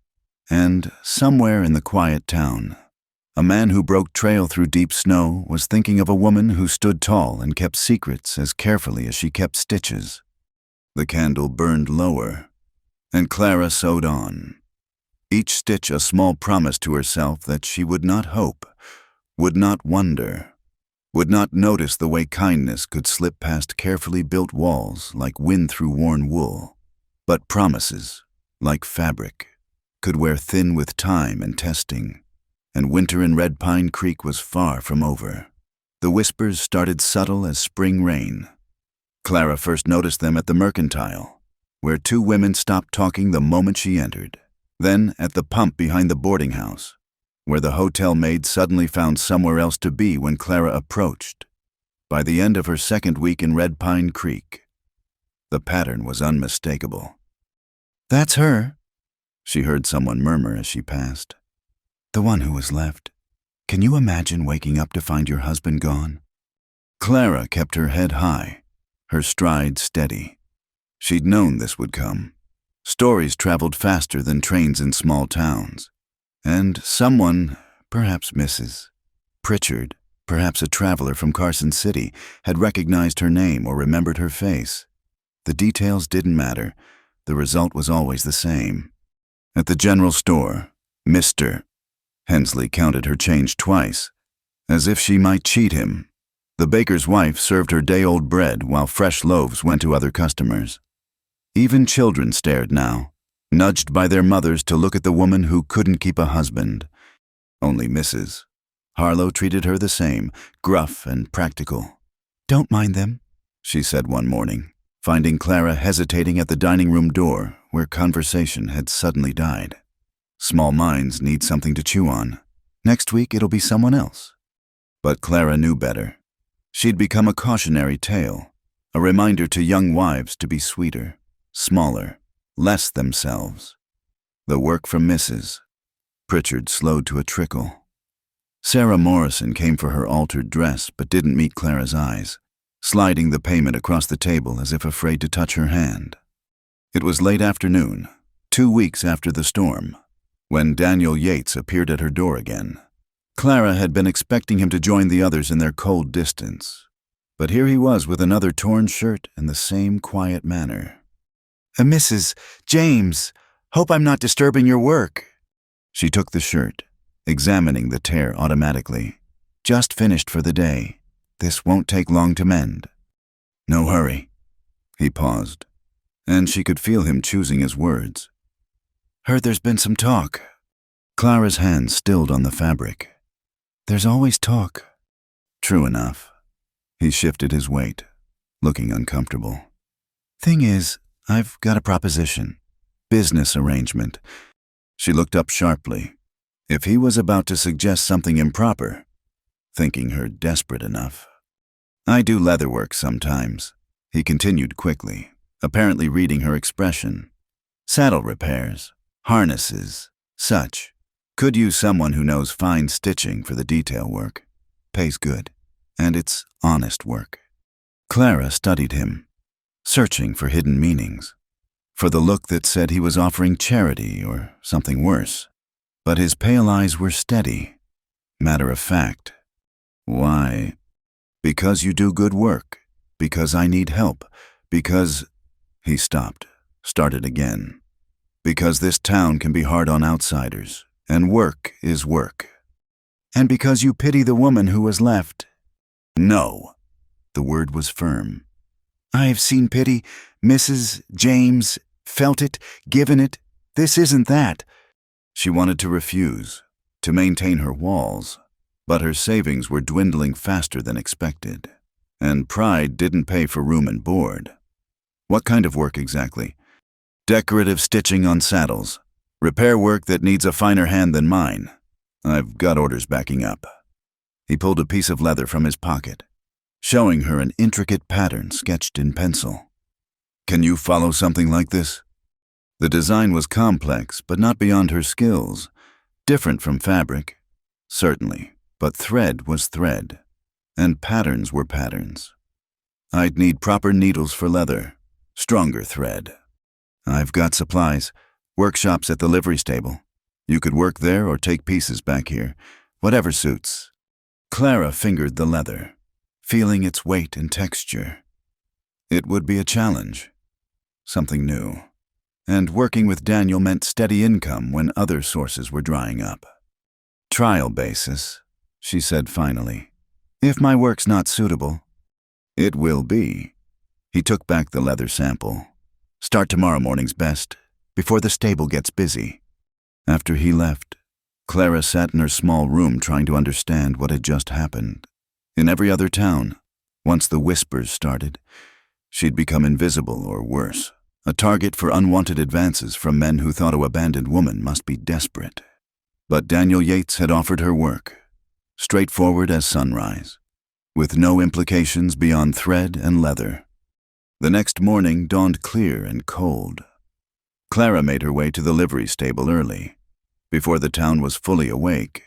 and somewhere in the quiet town, a man who broke trail through deep snow was thinking of a woman who stood tall and kept secrets as carefully as she kept stitches. The candle burned lower, and Clara sewed on, each stitch a small promise to herself that she would not hope, would not wonder, would not notice the way kindness could slip past carefully built walls like wind through worn wool, but promises, like fabric, could wear thin with time and testing, and winter in Red Pine Creek was far from over. The whispers started subtle as spring rain. Clara first noticed them at the Mercantile, where 2 women stopped talking the moment she entered. Then at the pump behind the boarding house, where the hotel maid suddenly found somewhere else to be when Clara approached. By the end of her 2nd week in Red Pine Creek, the pattern was unmistakable. "That's her," she heard someone murmur as she passed. "The one who was left. Can you imagine waking up to find your husband gone?" Clara kept her head high, her stride steady. She'd known this would come. Stories traveled faster than trains in small towns. And someone, perhaps Mrs. Pritchard, perhaps a traveler from Carson City, had recognized her name or remembered her face. The details didn't matter. The result was always the same. At the general store, Mr. Hensley counted her change twice, as if she might cheat him. The baker's wife served her day-old bread while fresh loaves went to other customers. Even children stared now, nudged by their mothers to look at the woman who couldn't keep a husband. Only Mrs. Harlow treated her the same, gruff and practical. "Don't mind them," she said one morning, finding Clara hesitating at the dining room door where conversation had suddenly died. Small minds need something to chew on. Next week it'll be someone else. But Clara knew better. She'd become a cautionary tale, a reminder to young wives to be sweeter, smaller, less themselves. The work from Mrs. Pritchard slowed to a trickle. Sarah Morrison came for her altered dress but didn't meet Clara's eyes, sliding the payment across the table as if afraid to touch her hand. It was late afternoon, 2 weeks after the storm, when Daniel Yates appeared at her door again. Clara had been expecting him to join the others in their cold distance, but here he was with another torn shirt and the same quiet manner. "Mrs. James, hope I'm not disturbing your work." She took the shirt, examining the tear automatically. "Just finished for the day. This won't take long to mend." "No hurry." He paused, and she could feel him choosing his words. "Heard there's been some talk." Clara's hand stilled on the fabric. "There's always talk." True enough. He shifted his weight, looking uncomfortable. "Thing is, I've got a proposition. Business arrangement." She looked up sharply. If he was about to suggest something improper, thinking her desperate enough. "I do leatherwork sometimes," he continued quickly, apparently reading her expression. "Saddle repairs, harnesses, such. Could use someone who knows fine stitching for the detail work. Pays good, and it's honest work." Clara studied him, searching for hidden meanings, for the look that said he was offering charity or something worse. But his pale eyes were steady, matter of fact. "Why? Because you do good work, because I need help, because—" He stopped, started again. "Because this town can be hard on outsiders, and work is work. And because you pity the woman who was left." "No." The word was firm. "I've seen pity, Mrs. James, felt it, given it. This isn't that." She wanted to refuse, to maintain her walls, but her savings were dwindling faster than expected, and pride didn't pay for room and board. "What kind of work exactly?" "Decorative stitching on saddles. Repair work that needs a finer hand than mine. I've got orders backing up." He pulled a piece of leather from his pocket, showing her an intricate pattern sketched in pencil. "Can you follow something like this?" The design was complex, but not beyond her skills. Different from fabric, certainly, but thread was thread, and patterns were patterns. "I'd need proper needles for leather, stronger thread. I've got supplies, workshops at the livery stable. You could work there or take pieces back here, whatever suits." Clara fingered the leather, feeling its weight and texture. It would be a challenge, something new. And working with Daniel meant steady income when other sources were drying up. "Trial basis," she said finally. "If my work's not suitable." "It will be." He took back the leather sample. "Start tomorrow morning's best, before the stable gets busy." After he left, Clara sat in her small room trying to understand what had just happened. In every other town, once the whispers started, she'd become invisible or worse, a target for unwanted advances from men who thought an abandoned woman must be desperate. But Daniel Yates had offered her work, straightforward as sunrise, with no implications beyond thread and leather. The next morning dawned clear and cold. Clara made her way to the livery stable early. Before the town was fully awake,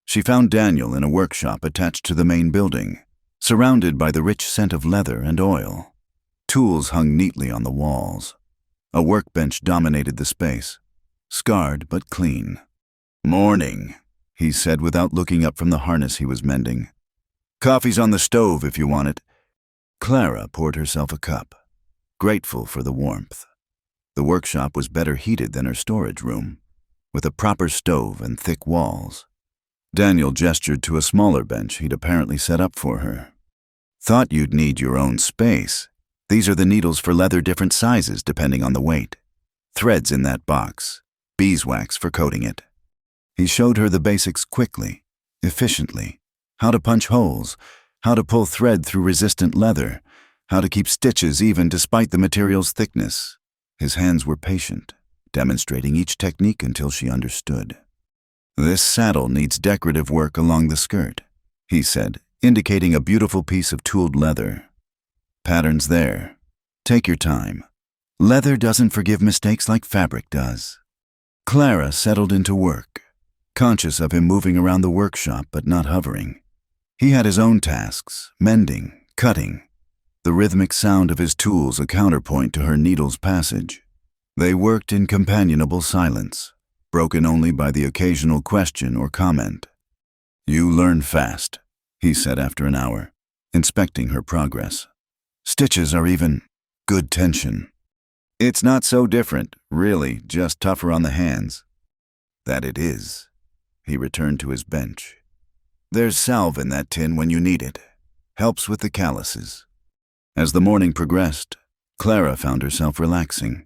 she found Daniel in a workshop attached to the main building, surrounded by the rich scent of leather and oil. Tools hung neatly on the walls. A workbench dominated the space, scarred but clean. "Morning," he said without looking up from the harness he was mending. "Coffee's on the stove if you want it." Clara poured herself a cup, grateful for the warmth. The workshop was better heated than her storage room, with a proper stove and thick walls. Daniel gestured to a smaller bench he'd apparently set up for her. "Thought you'd need your own space. These are the needles for leather, different sizes depending on the weight. Threads in that box, beeswax for coating it." He showed her the basics quickly, efficiently. How to punch holes, how to pull thread through resistant leather, how to keep stitches even despite the material's thickness. His hands were patient, demonstrating each technique until she understood. "This saddle needs decorative work along the skirt," he said, indicating a beautiful piece of tooled leather. "Pattern's there. Take your time. Leather doesn't forgive mistakes like fabric does." Clara settled into work, conscious of him moving around the workshop but not hovering. He had his own tasks, mending, cutting, the rhythmic sound of his tools a counterpoint to her needle's passage. They worked in companionable silence, broken only by the occasional question or comment. "You learn fast," he said after an hour, inspecting her progress. "Stitches are even. Good tension." "It's not so different, really, just tougher on the hands." "That it is." He returned to his bench. "There's salve in that tin when you need it. Helps with the calluses." As the morning progressed, Clara found herself relaxing.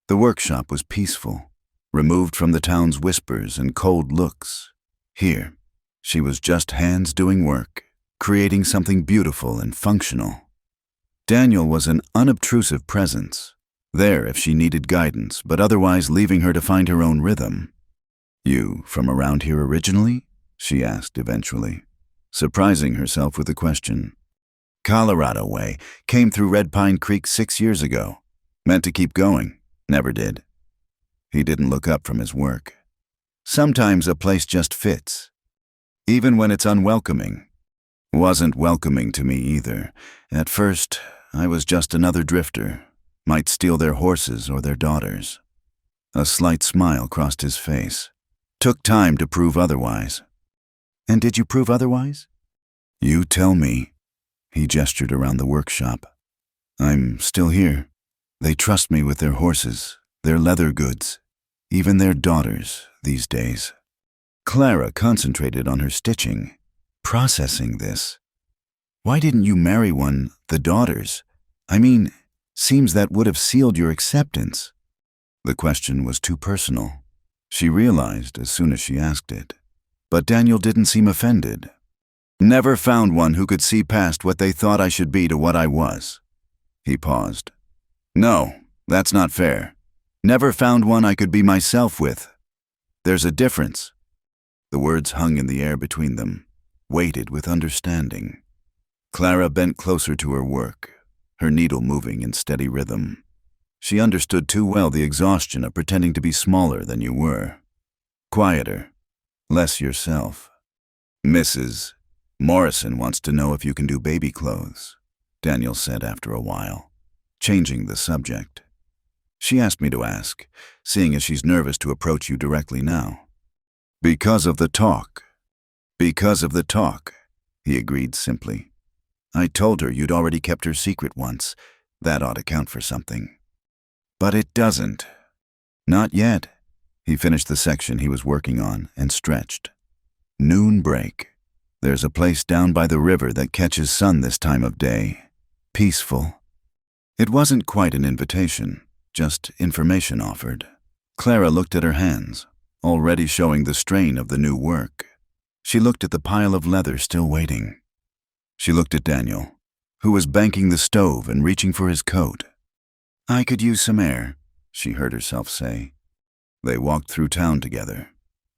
The workshop was peaceful, removed from the town's whispers and cold looks. Here, she was just hands doing work, creating something beautiful and functional. Daniel was an unobtrusive presence, there if she needed guidance, but otherwise leaving her to find her own rhythm. "You from around here originally?" she asked eventually, surprising herself with the question. "Colorado way, came through Red Pine Creek 6 years ago. Meant to keep going, never did." He didn't look up from his work. "Sometimes a place just fits, even when it's unwelcoming." "Wasn't welcoming to me either. At first, I was just another drifter, might steal their horses or their daughters." A slight smile crossed his face. "Took time to prove otherwise." "And did you prove otherwise?" "You tell me." He gestured around the workshop. "I'm still here. They trust me with their horses, their leather goods, even their daughters these days." Clara concentrated on her stitching, processing this. "Why didn't you marry one, the daughters? I mean, seems that would have sealed your acceptance." The question was too personal. She realized as soon as she asked it. But Daniel didn't seem offended. "Never found one who could see past what they thought I should be to what I was." He paused. "No, that's not fair. Never found one I could be myself with. There's a difference." The words hung in the air between them, weighted with understanding. Clara bent closer to her work, her needle moving in steady rhythm. She understood too well the exhaustion of pretending to be smaller than you were. Quieter, less yourself. "Mrs. Morrison wants to know if you can do baby clothes," Daniel said after a while, changing the subject. "She asked me to ask, seeing as she's nervous to approach you directly now." "Because of the talk." "Because of the talk," he agreed simply. "I told her you'd already kept her secret once. That ought to count for something." "But it doesn't." "Not yet." He finished the section he was working on and stretched. "Noon break. There's a place down by the river that catches sun this time of day. Peaceful." It wasn't quite an invitation, just information offered. Clara looked at her hands, already showing the strain of the new work. She looked at the pile of leather still waiting. She looked at Daniel, who was banking the stove and reaching for his coat. "I could use some air," she heard herself say. They walked through town together,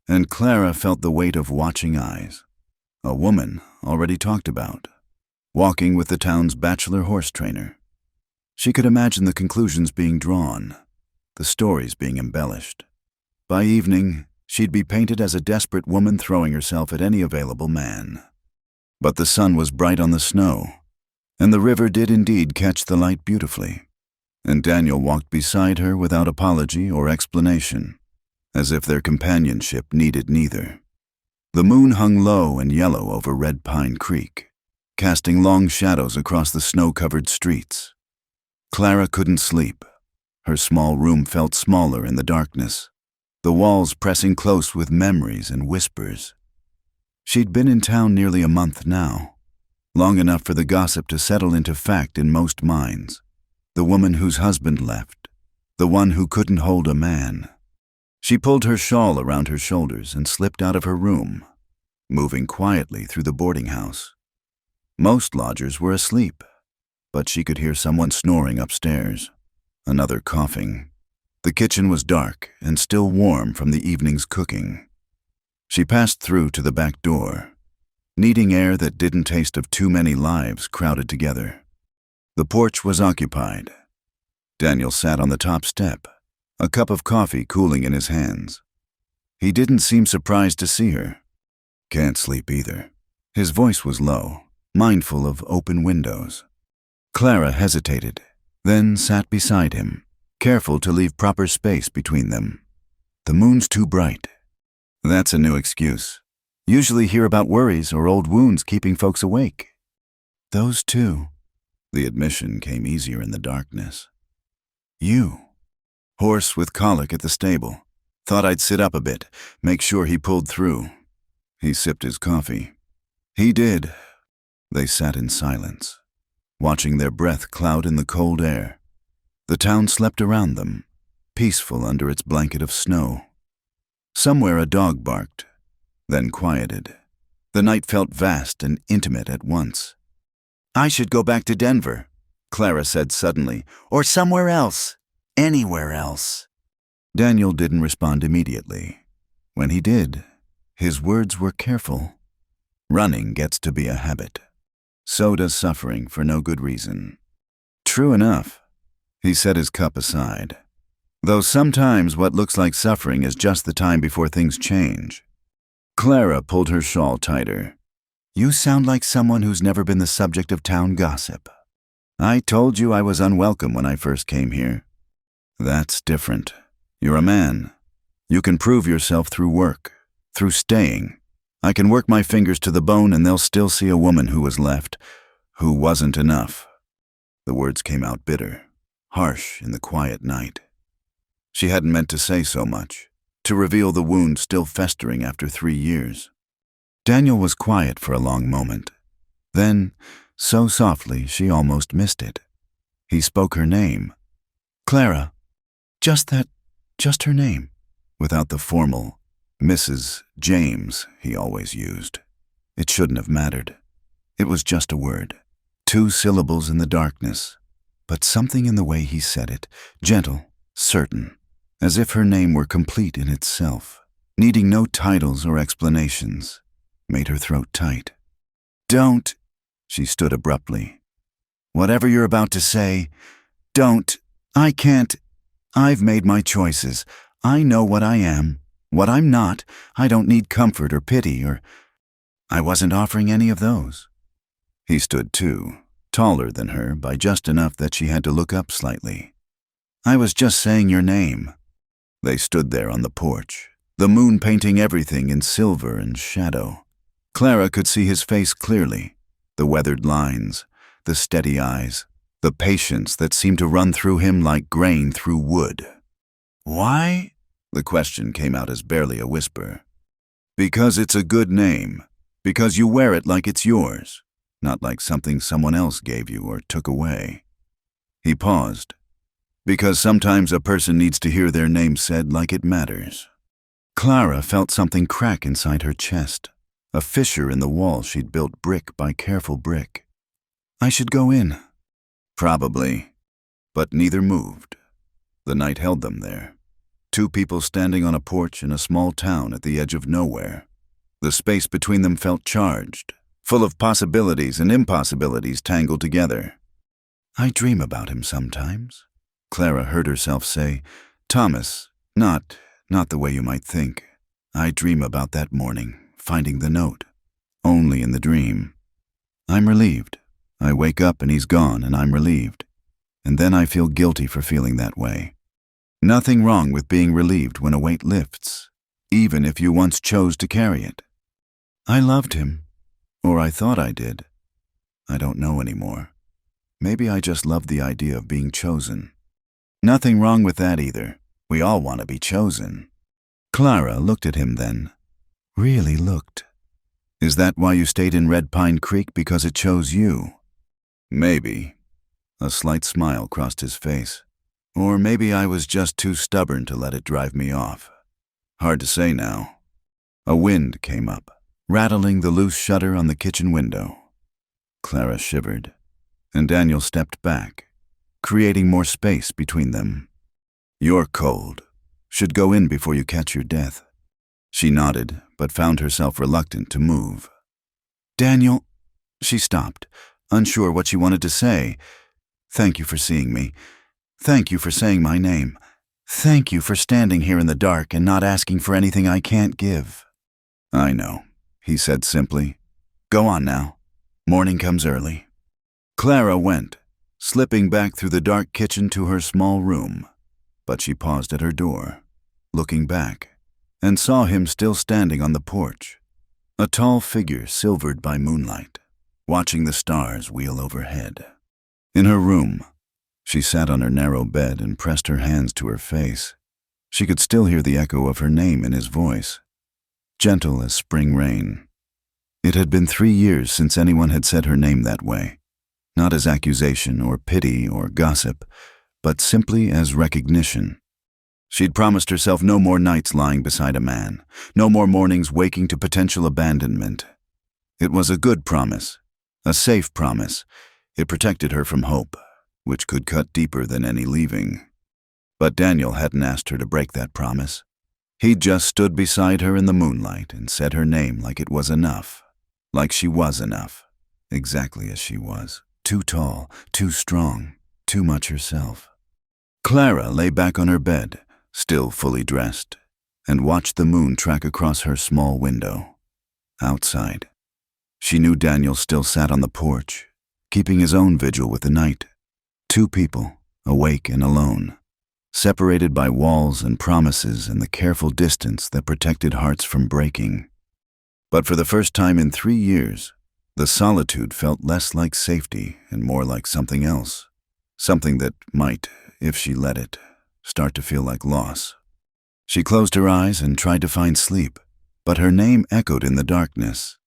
and Clara felt the weight of watching eyes. A woman already talked about, walking with the town's bachelor horse trainer. She could imagine the conclusions being drawn, the stories being embellished. By evening, she'd be painted as a desperate woman throwing herself at any available man. But the sun was bright on the snow, and the river did indeed catch the light beautifully, and Daniel walked beside her without apology or explanation, as if their companionship needed neither. The moon hung low and yellow over Red Pine Creek, casting long shadows across the snow-covered streets. Clara couldn't sleep. Her small room felt smaller in the darkness, the walls pressing close with memories and whispers. She'd been in town nearly a month now, long enough for the gossip to settle into fact in most minds. The woman whose husband left, the one who couldn't hold a man. She pulled her shawl around her shoulders and slipped out of her room, moving quietly through the boarding house. Most lodgers were asleep, but she could hear someone snoring upstairs, another coughing. The kitchen was dark and still warm from the evening's cooking. She passed through to the back door, needing air that didn't taste of too many lives crowded together. The porch was occupied. Daniel sat on the top step, a cup of coffee cooling in his hands. He didn't seem surprised to see her. "Can't sleep either." His voice was low, mindful of open windows. Clara hesitated, then sat beside him, careful to leave proper space between them. "The moon's too bright." "That's a new excuse. Usually hear about worries or old wounds keeping folks awake." "Those too." The admission came easier in the darkness. "You." "Horse with colic at the stable. Thought I'd sit up a bit, make sure he pulled through." He sipped his coffee. "He did." They sat in silence, watching their breath cloud in the cold air. The town slept around them, peaceful under its blanket of snow. Somewhere a dog barked, then quieted. The night felt vast and intimate at once. "I should go back to Denver," Clara said suddenly, "or somewhere else, anywhere else." Daniel didn't respond immediately. When he did, his words were careful. "Running gets to be a habit. So does suffering for no good reason." "True enough." He set his cup aside. "Though sometimes what looks like suffering is just the time before things change." Clara pulled her shawl tighter. "You sound like someone who's never been the subject of town gossip." "I told you I was unwelcome when I first came here." "That's different. You're a man. You can prove yourself through work, through staying. I can work my fingers to the bone and they'll still see a woman who was left, who wasn't enough." The words came out bitter, harsh in the quiet night. She hadn't meant to say so much, to reveal the wound still festering after 3 years. Daniel was quiet for a long moment. Then, so softly she almost missed it, he spoke her name. "Clara." Just her name, without the formal Mrs. James he always used. It shouldn't have mattered. It was just a word, 2 syllables in the darkness, but something in the way he said it, gentle, certain, as if her name were complete in itself, needing no titles or explanations, made her throat tight. "Don't," she stood abruptly. "Whatever you're about to say, don't. I can't. I've made my choices. I know what I am, what I'm not. I don't need comfort or pity or—" "I wasn't offering any of those." He stood too, taller than her by just enough that she had to look up slightly. "I was just saying your name." They stood there on the porch, the moon painting everything in silver and shadow. Clara could see his face clearly, the weathered lines, the steady eyes, the patience that seemed to run through him like grain through wood. "Why?" The question came out as barely a whisper. "Because it's a good name. Because you wear it like it's yours, not like something someone else gave you or took away." He paused. "Because sometimes a person needs to hear their name said like it matters." Clara felt something crack inside her chest, a fissure in the wall she'd built brick by careful brick. "I should go in." "Probably." But neither moved. The night held them there. 2 people standing on a porch in a small town at the edge of nowhere. The space between them felt charged, full of possibilities and impossibilities tangled together. "I dream about him sometimes," Clara heard herself say. "Thomas, not the way you might think. I dream about that morning, finding the note. Only in the dream. I'm relieved. I wake up and he's gone and I'm relieved. And then I feel guilty for feeling that way. Nothing wrong with being relieved when a weight lifts, even if you once chose to carry it. I loved him, or I thought I did. I don't know anymore. Maybe I just loved the idea of being chosen. Nothing wrong with that either. We all want to be chosen. Clara looked at him then. Really looked. Is that why you stayed in Red Pine Creek, because it chose you? Maybe. A slight smile crossed his face. Or maybe I was just too stubborn to let it drive me off. Hard to say now. A wind came up, rattling the loose shutter on the kitchen window. Clara shivered, and Daniel stepped back, creating more space between them. You're cold. Should go in before you catch your death. She nodded, but found herself reluctant to move. Daniel, she stopped, unsure what she wanted to say. Thank you for seeing me. Thank you for saying my name. Thank you for standing here in the dark and not asking for anything I can't give. I know, he said simply. Go on now. Morning comes early. Clara went, slipping back through the dark kitchen to her small room. But she paused at her door, looking back, and saw him still standing on the porch, a tall figure silvered by moonlight, watching the stars wheel overhead. In her room, she sat on her narrow bed and pressed her hands to her face. She could still hear the echo of her name in his voice, gentle as spring rain. It had been 3 years since anyone had said her name that way, not as accusation or pity or gossip, but simply as recognition. She'd promised herself no more nights lying beside a man, no more mornings waking to potential abandonment. It was a good promise, a safe promise. It protected her from hope, which could cut deeper than any leaving. But Daniel hadn't asked her to break that promise. He'd just stood beside her in the moonlight and said her name like it was enough, like she was enough, exactly as she was, too tall, too strong, too much herself. Clara lay back on her bed, still fully dressed, and watched the moon track across her small window. Outside, she knew Daniel still sat on the porch, keeping his own vigil with the night. 2 people, awake and alone, separated by walls and promises and the careful distance that protected hearts from breaking. But for the first time in 3 years, the solitude felt less like safety and more like something else, something that might, if she let it, start to feel like loss. She closed her eyes and tried to find sleep, but her name echoed in the darkness.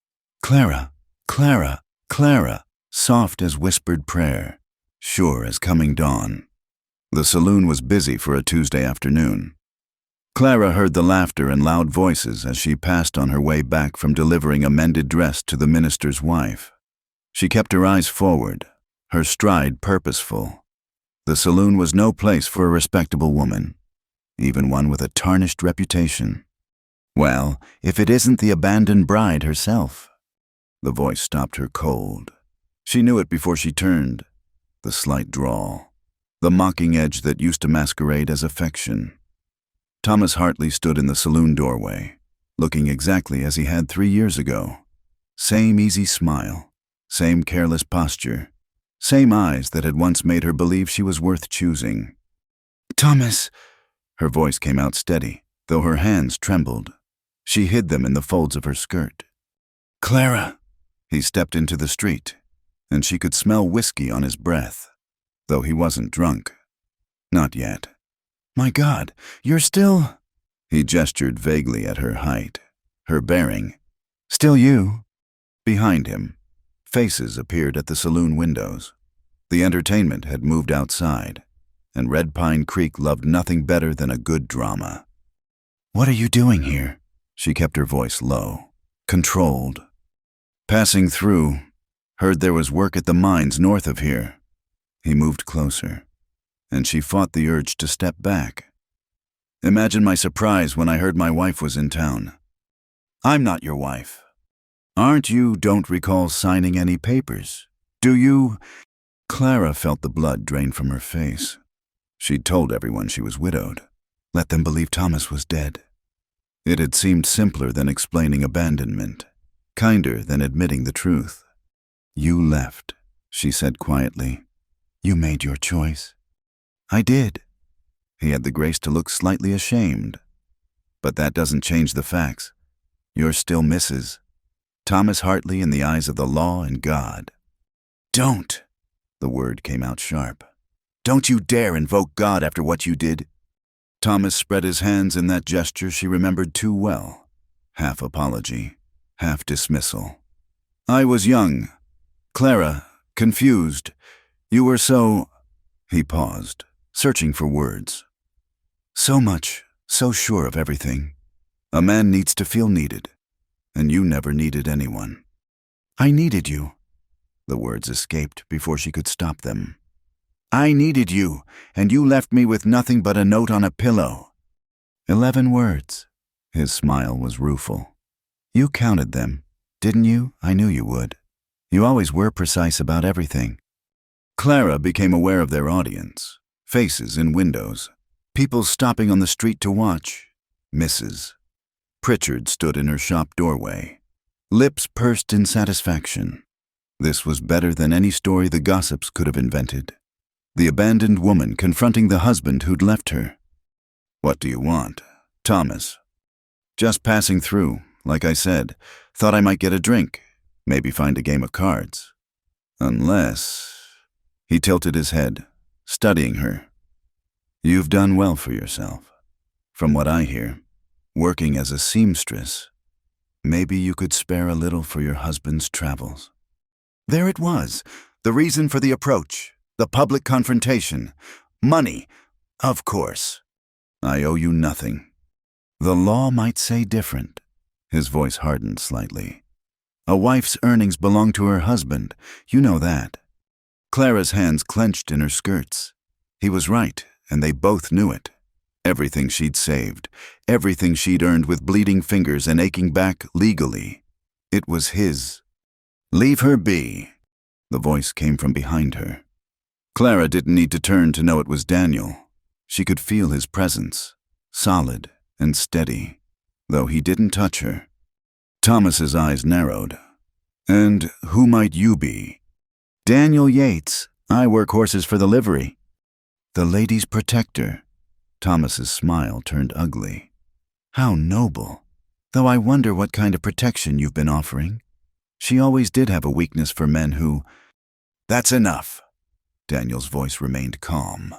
Clara, Clara, Clara, soft as whispered prayer, sure as coming dawn. The saloon was busy for a Tuesday afternoon. Clara heard the laughter and loud voices as she passed on her way back from delivering a mended dress to the minister's wife. She kept her eyes forward, her stride purposeful. The saloon was no place for a respectable woman, even one with a tarnished reputation. Well, if it isn't the abandoned bride herself. The voice stopped her cold. She knew it before she turned, the slight drawl, the mocking edge that used to masquerade as affection. Thomas Hartley stood in the saloon doorway, looking exactly as he had 3 years ago. Same easy smile, same careless posture, same eyes that had once made her believe she was worth choosing. Thomas! Her voice came out steady, though her hands trembled. She hid them in the folds of her skirt. Clara! He stepped into the street, and she could smell whiskey on his breath, though he wasn't drunk. Not yet. My God, you're still... He gestured vaguely at her height, her bearing. Still you. Behind him, faces appeared at the saloon windows. The entertainment had moved outside, and Red Pine Creek loved nothing better than a good drama. What are you doing here? She kept her voice low, controlled. Passing through, heard there was work at the mines north of here. He moved closer, and she fought the urge to step back. Imagine my surprise when I heard my wife was in town. I'm not your wife. Aren't you? Don't recall signing any papers, do you? Clara felt the blood drain from her face. She'd told everyone she was widowed. Let them believe Thomas was dead. It had seemed simpler than explaining abandonment, kinder than admitting the truth. You left, she said quietly. You made your choice. I did. He had the grace to look slightly ashamed. But that doesn't change the facts. You're still Mrs. Thomas Hartley in the eyes of the law and God. Don't! The word came out sharp. Don't you dare invoke God after what you did. Thomas spread his hands in that gesture she remembered too well. Half apology, half dismissal. I was young. Clara, confused. You were so... He paused, searching for words. So much, so sure of everything. A man needs to feel needed, and you never needed anyone. I needed you. The words escaped before she could stop them. I needed you, and you left me with nothing but a note on a pillow. 11 words. His smile was rueful. You counted them, didn't you? I knew you would. You always were precise about everything. Clara became aware of their audience. Faces in windows. People stopping on the street to watch. Mrs. Pritchard stood in her shop doorway. Lips pursed in satisfaction. This was better than any story the gossips could have invented. The abandoned woman confronting the husband who'd left her. What do you want? Thomas. Just passing through, like I said. Thought I might get a drink. Maybe find a game of cards. Unless... He tilted his head, studying her. You've done well for yourself. From what I hear, working as a seamstress. Maybe you could spare a little for your husband's travels. There it was, the reason for the approach, the public confrontation. Money, of course. I owe you nothing. The law might say different. His voice hardened slightly. A wife's earnings belong to her husband, you know that. Clara's hands clenched in her skirts. He was right, and they both knew it. Everything she'd saved, everything she'd earned with bleeding fingers and aching back legally. It was his. Leave her be. The voice came from behind her. Clara didn't need to turn to know it was Daniel. She could feel his presence, solid and steady, though he didn't touch her. Thomas's eyes narrowed. And who might you be? Daniel Yates. I work horses for the livery. The lady's protector. Thomas's smile turned ugly. How noble. Though I wonder what kind of protection you've been offering. She always did have a weakness for men who... That's enough. Daniel's voice remained calm,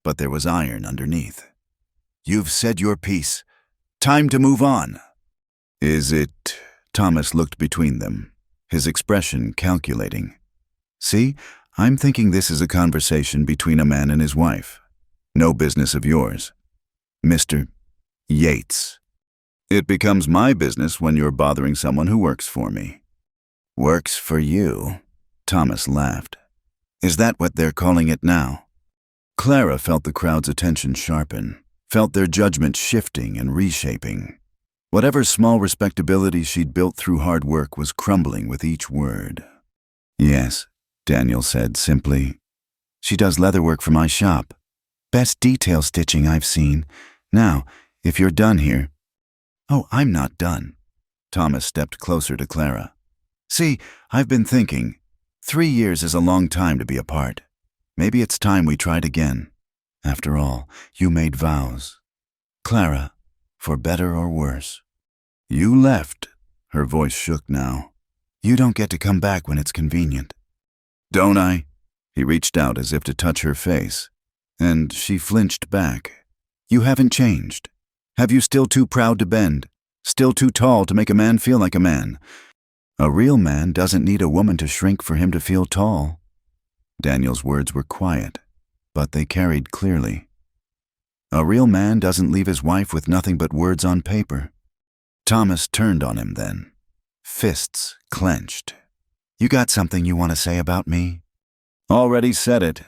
but there was iron underneath. You've said your piece. Time to move on. Is it... Thomas looked between them, his expression calculating. See, I'm thinking this is a conversation between a man and his wife. No business of yours. Mr. Yates. It becomes my business when you're bothering someone who works for me. Works for you? Thomas laughed. Is that what they're calling it now? Clara felt the crowd's attention sharpen, felt their judgment shifting and reshaping. Whatever small respectability she'd built through hard work was crumbling with each word. Yes, Daniel said simply. She does leatherwork for my shop. Best detail stitching I've seen. Now, if you're done here... Oh, I'm not done. Thomas stepped closer to Clara. See, I've been thinking. 3 years is a long time to be apart. Maybe it's time we tried again. After all, you made vows. Clara, for better or worse. You left. Her voice shook now. You don't get to come back when it's convenient. Don't I? He reached out as if to touch her face, and she flinched back. You haven't changed. Have you still too proud to bend? Still too tall to make a man feel like a man? A real man doesn't need a woman to shrink for him to feel tall. Daniel's words were quiet, but they carried clearly. A real man doesn't leave his wife with nothing but words on paper. Thomas turned on him then, fists clenched. You got something you want to say about me? Already said it.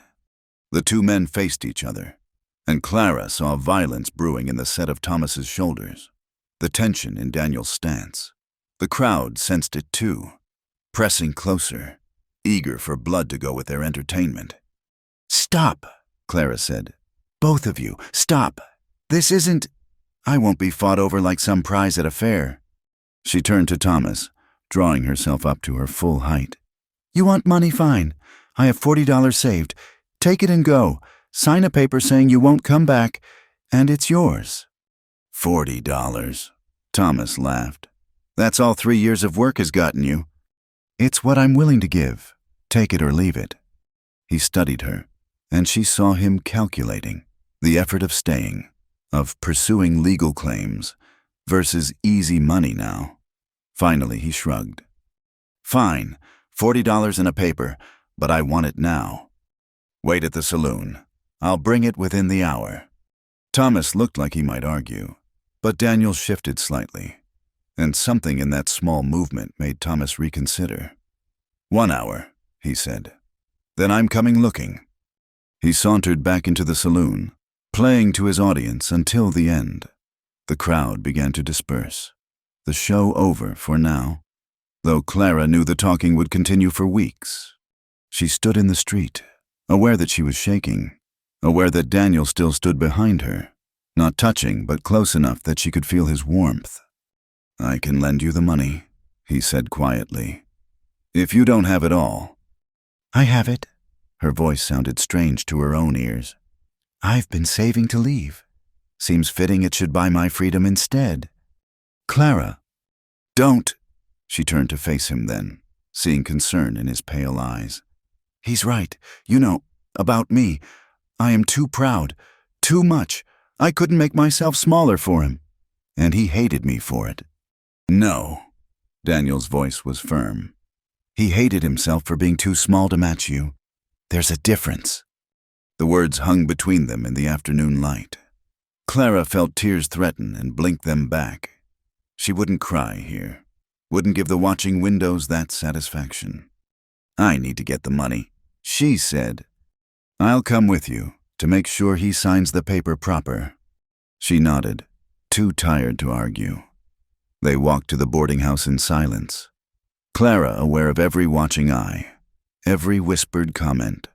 The two men faced each other, and Clara saw violence brewing in the set of Thomas's shoulders, the tension in Daniel's stance. The crowd sensed it too, pressing closer, eager for blood to go with their entertainment. Stop, Clara said. Both of you, stop. This isn't... I won't be fought over like some prize at a fair. She turned to Thomas, drawing herself up to her full height. You want money? Fine. I have $40 saved. Take it and go. Sign a paper saying you won't come back, and it's yours." $40. Thomas laughed. "That's all 3 years of work has gotten you." "It's what I'm willing to give. Take it or leave it." He studied her, and she saw him calculating the effort of staying, of pursuing legal claims, versus easy money now. Finally, he shrugged. "Fine, $40 in a paper, but I want it now. Wait at the saloon. I'll bring it within the hour." Thomas looked like he might argue, but Daniel shifted slightly, and something in that small movement made Thomas reconsider. "1 hour," he said. "Then I'm coming looking." He sauntered back into the saloon, playing to his audience until the end. The crowd began to disperse. The show over for now, though Clara knew the talking would continue for weeks. She stood in the street, aware that she was shaking, aware that Daniel still stood behind her, not touching but close enough that she could feel his warmth. "I can lend you the money," he said quietly. "If you don't have it all." "I have it." Her voice sounded strange to her own ears. "I've been saving to leave. Seems fitting it should buy my freedom instead." "Clara." "Don't." She turned to face him then, seeing concern in his pale eyes. "He's right. You know, about me. I am too proud. Too much. I couldn't make myself smaller for him. And he hated me for it." "No." Daniel's voice was firm. "He hated himself for being too small to match you. There's a difference." The words hung between them in the afternoon light. Clara felt tears threaten and blinked them back. She wouldn't cry here. Wouldn't give the watching windows that satisfaction. "I need to get the money," she said. "I'll come with you to make sure he signs the paper proper." She nodded, too tired to argue. They walked to the boarding house in silence, Clara aware of every watching eye, every whispered comment.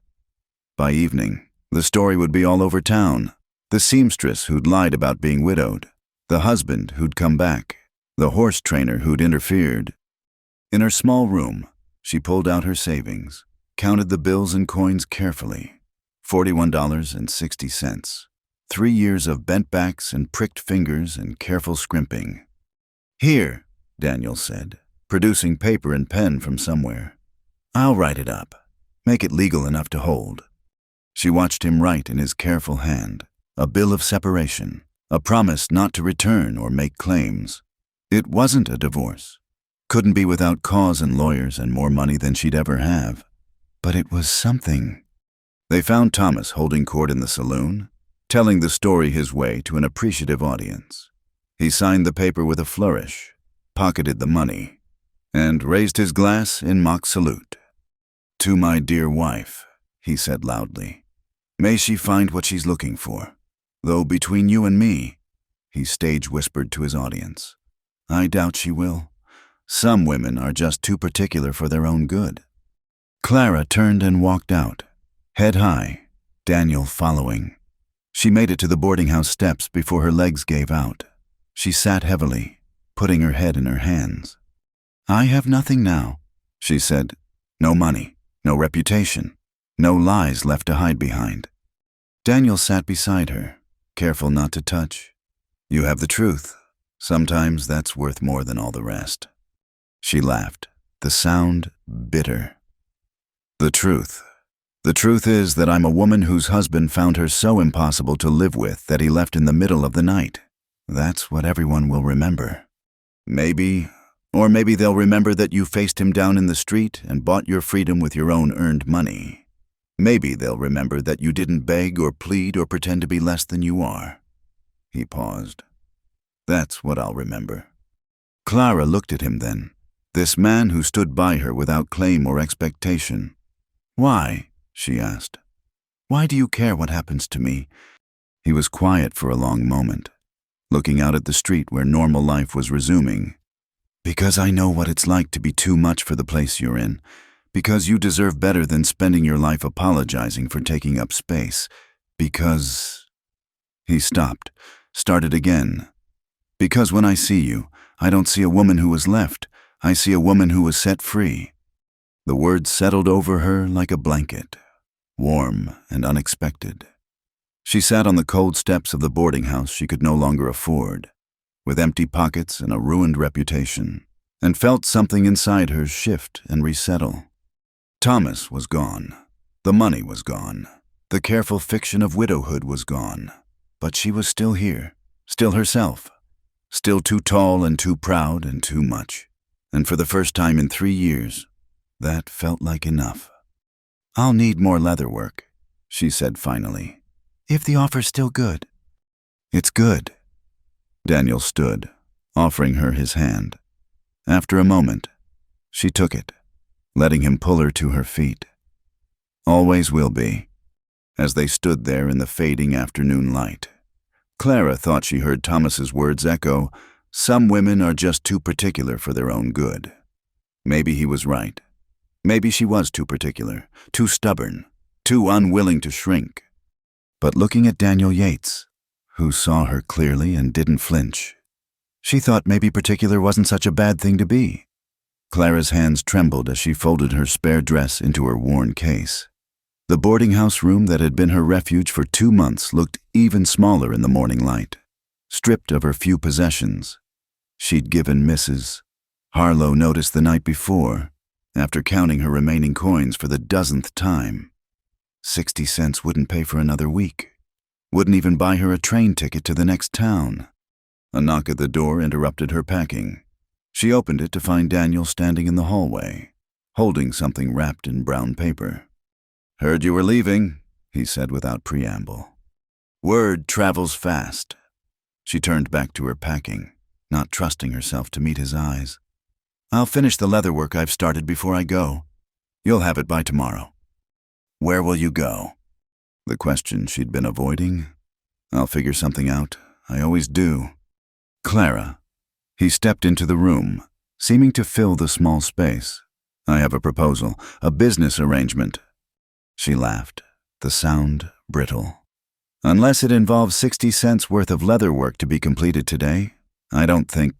By evening, the story would be all over town. The seamstress who'd lied about being widowed, the husband who'd come back, the horse trainer who'd interfered. In her small room, she pulled out her savings, counted the bills and coins carefully. $41.60. 3 years of bent backs and pricked fingers and careful scrimping. "Here," Daniel said, producing paper and pen from somewhere. "I'll write it up. Make it legal enough to hold." She watched him write in his careful hand, a bill of separation, a promise not to return or make claims. It wasn't a divorce. Couldn't be without cause and lawyers and more money than she'd ever have. But it was something. They found Thomas holding court in the saloon, telling the story his way to an appreciative audience. He signed the paper with a flourish, pocketed the money, and raised his glass in mock salute. "To my dear wife," he said loudly. "May she find what she's looking for. Though between you and me," he stage whispered to his audience, "I doubt she will. Some women are just too particular for their own good." Clara turned and walked out, head high, Daniel following. She made it to the boarding house steps before her legs gave out. She sat heavily, putting her head in her hands. "I have nothing now," she said. "No money, no reputation, no lies left to hide behind." Daniel sat beside her, careful not to touch. "You have the truth. Sometimes that's worth more than all the rest." She laughed, the sound bitter. "The truth. The truth is that I'm a woman whose husband found her so impossible to live with that he left in the middle of the night. That's what everyone will remember. Maybe they'll remember that you faced him down in the street and bought your freedom with your own earned money. Maybe they'll remember that you didn't beg or plead or pretend to be less than you are." He paused. "That's what I'll remember." Clara looked at him then, this man who stood by her without claim or expectation. "Why?" she asked. "Why do you care what happens to me?" He was quiet for a long moment, looking out at the street where normal life was resuming. "Because I know what it's like to be too much for the place you're in. Because you deserve better than spending your life apologizing for taking up space. Because—" He stopped, started again. "Because when I see you, I don't see a woman who was left. I see a woman who was set free." The words settled over her like a blanket, warm and unexpected. She sat on the cold steps of the boarding house she could no longer afford, with empty pockets and a ruined reputation, and felt something inside her shift and resettle. Thomas was gone. The money was gone. The careful fiction of widowhood was gone. But she was still here, still herself, still too tall and too proud and too much. And for the first time in 3 years, that felt like enough. "I'll need more leather work," she said finally, "if the offer's still good." "It's good." Daniel stood, offering her his hand. After a moment, she took it, letting him pull her to her feet. "Always will be." As they stood there in the fading afternoon light, Clara thought she heard Thomas's words echo, "Some women are just too particular for their own good." Maybe he was right. Maybe she was too particular, too stubborn, too unwilling to shrink. But looking at Daniel Yates, who saw her clearly and didn't flinch, she thought maybe particular wasn't such a bad thing to be. Clara's hands trembled as she folded her spare dress into her worn case. The boarding house room that had been her refuge for 2 months looked even smaller in the morning light, stripped of her few possessions. She'd given Mrs. Harlow notice the night before, after counting her remaining coins for the dozenth time. 60 cents wouldn't pay for another week, wouldn't even buy her a train ticket to the next town. A knock at the door interrupted her packing. She opened it to find Daniel standing in the hallway, holding something wrapped in brown paper. "Heard you were leaving," he said without preamble. Word travels fast. She turned back to her packing, not trusting herself to meet his eyes. "I'll finish the leather work I've started before I go. You'll have it by tomorrow." "Where will you go?" The question she'd been avoiding. "I'll figure something out. I always do." "Clara." He stepped into the room, seeming to fill the small space. "I have a proposal, a business arrangement." She laughed, the sound brittle. "Unless it involves 60 cents worth of leather work to be completed today, I don't think.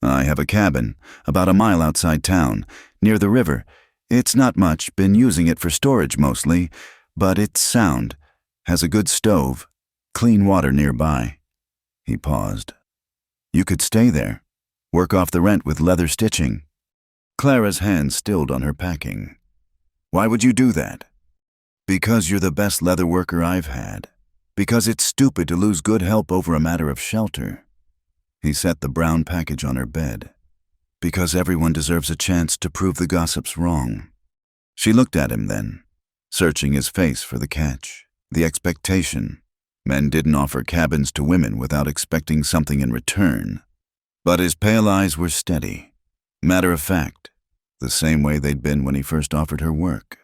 I have a cabin, about a mile outside town, near the river. It's not much, been using it for storage mostly, but it's sound, has a good stove, clean water nearby." He paused. "You could stay there, work off the rent with leather stitching." Clara's hand stilled on her packing. "Why would you do that?" "Because you're the best leather worker I've had. Because it's stupid to lose good help over a matter of shelter." He set the brown package on her bed. "Because everyone deserves a chance to prove the gossips wrong." She looked at him then, searching his face for the catch, the expectation. Men didn't offer cabins to women without expecting something in return. But his pale eyes were steady, matter of fact, the same way they'd been when he first offered her work.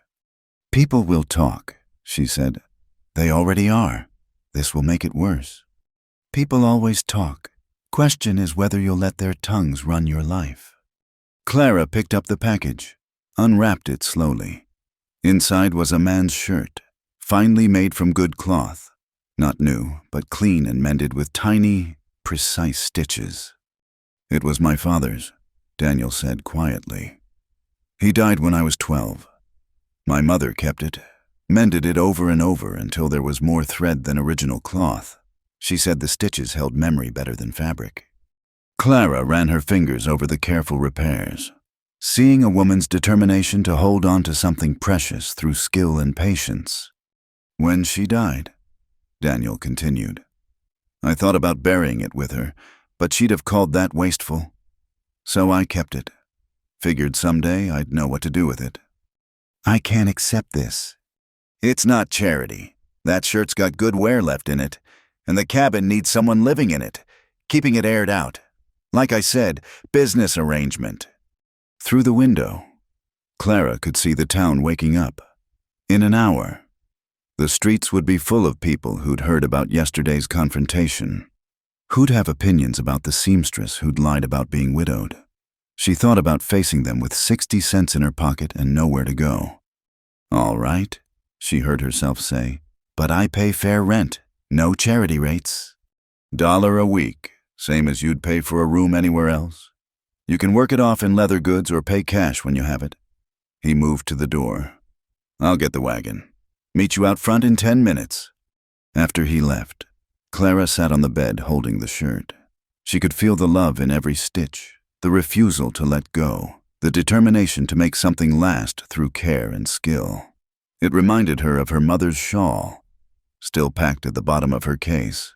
"People will talk," she said. "They already are. This will make it worse. People always talk. Question is whether you'll let their tongues run your life." Clara picked up the package, unwrapped it slowly. Inside was a man's shirt, finely made from good cloth. Not new, but clean and mended with tiny, precise stitches. "It was my father's," Daniel said quietly. "He died when I was 12. My mother kept it, mended it over and over until there was more thread than original cloth. She said the stitches held memory better than fabric." Clara ran her fingers over the careful repairs, seeing a woman's determination to hold on to something precious through skill and patience. "When she died," Daniel continued, "I thought about burying it with her, but she'd have called that wasteful. So I kept it. Figured someday I'd know what to do with it." "I can't accept this." "It's not charity. That shirt's got good wear left in it, and the cabin needs someone living in it, keeping it aired out. Like I said, business arrangement." Through the window, Clara could see the town waking up. In an hour, the streets would be full of people who'd heard about yesterday's confrontation. Who'd have opinions about the seamstress who'd lied about being widowed? She thought about facing them with 60 cents in her pocket and nowhere to go. "All right," she heard herself say, "but I pay fair rent, no charity rates. $1 a week, same as you'd pay for a room anywhere else. You can work it off in leather goods or pay cash when you have it." He moved to the door. "I'll get the wagon. Meet you out front in 10 minutes. After he left, Clara sat on the bed holding the shirt. She could feel the love in every stitch, the refusal to let go, the determination to make something last through care and skill. It reminded her of her mother's shawl, still packed at the bottom of her case.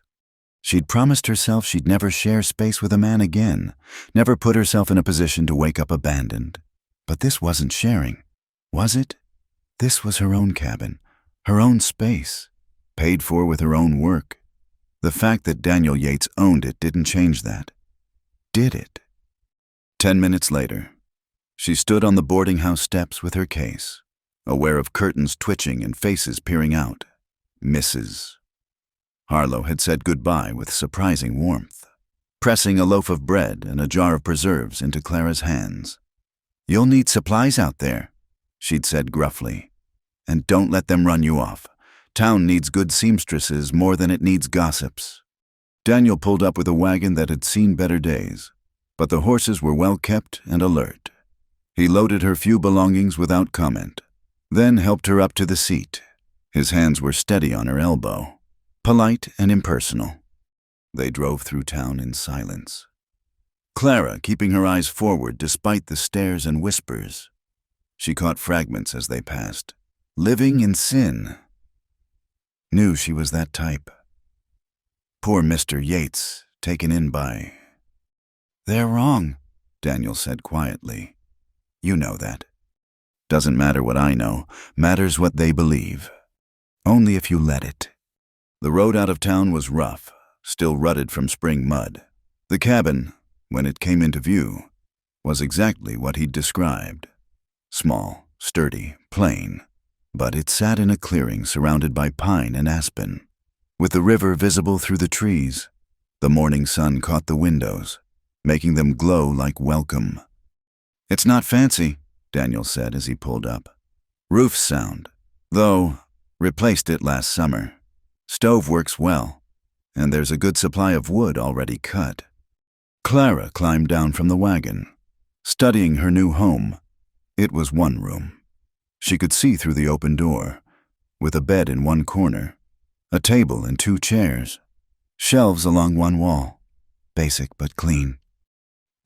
She'd promised herself she'd never share space with a man again, never put herself in a position to wake up abandoned. But this wasn't sharing, was it? This was her own cabin, her own space, paid for with her own work. The fact that Daniel Yates owned it didn't change that. Did it? 10 minutes later, she stood on the boarding house steps with her case, aware of curtains twitching and faces peering out. Mrs. Harlow had said goodbye with surprising warmth, pressing a loaf of bread and a jar of preserves into Clara's hands. "You'll need supplies out there," she'd said gruffly. "And don't let them run you off. Town needs good seamstresses more than it needs gossips." Daniel pulled up with a wagon that had seen better days, but the horses were well kept and alert. He loaded her few belongings without comment, then helped her up to the seat. His hands were steady on her elbow, polite and impersonal. They drove through town in silence. Clara keeping her eyes forward despite the stares and whispers. She caught fragments as they passed. Living in sin. Knew she was that type. Poor Mr. Yates, taken in by... "They're wrong," Daniel said quietly. "You know that. Doesn't matter what I know, matters what they believe. Only if you let it." The road out of town was rough, still rutted from spring mud. The cabin, when it came into view, was exactly what he'd described. Small, sturdy, plain, but it sat in a clearing surrounded by pine and aspen, with the river visible through the trees. The morning sun caught the windows, making them glow like welcome. "It's not fancy," Daniel said as he pulled up. "Roof's sound, though replaced it last summer. Stove works well, and there's a good supply of wood already cut." Clara climbed down from the wagon, studying her new home. It was one room. She could see through the open door, with a bed in one corner, a table and 2 chairs, shelves along one wall, basic but clean.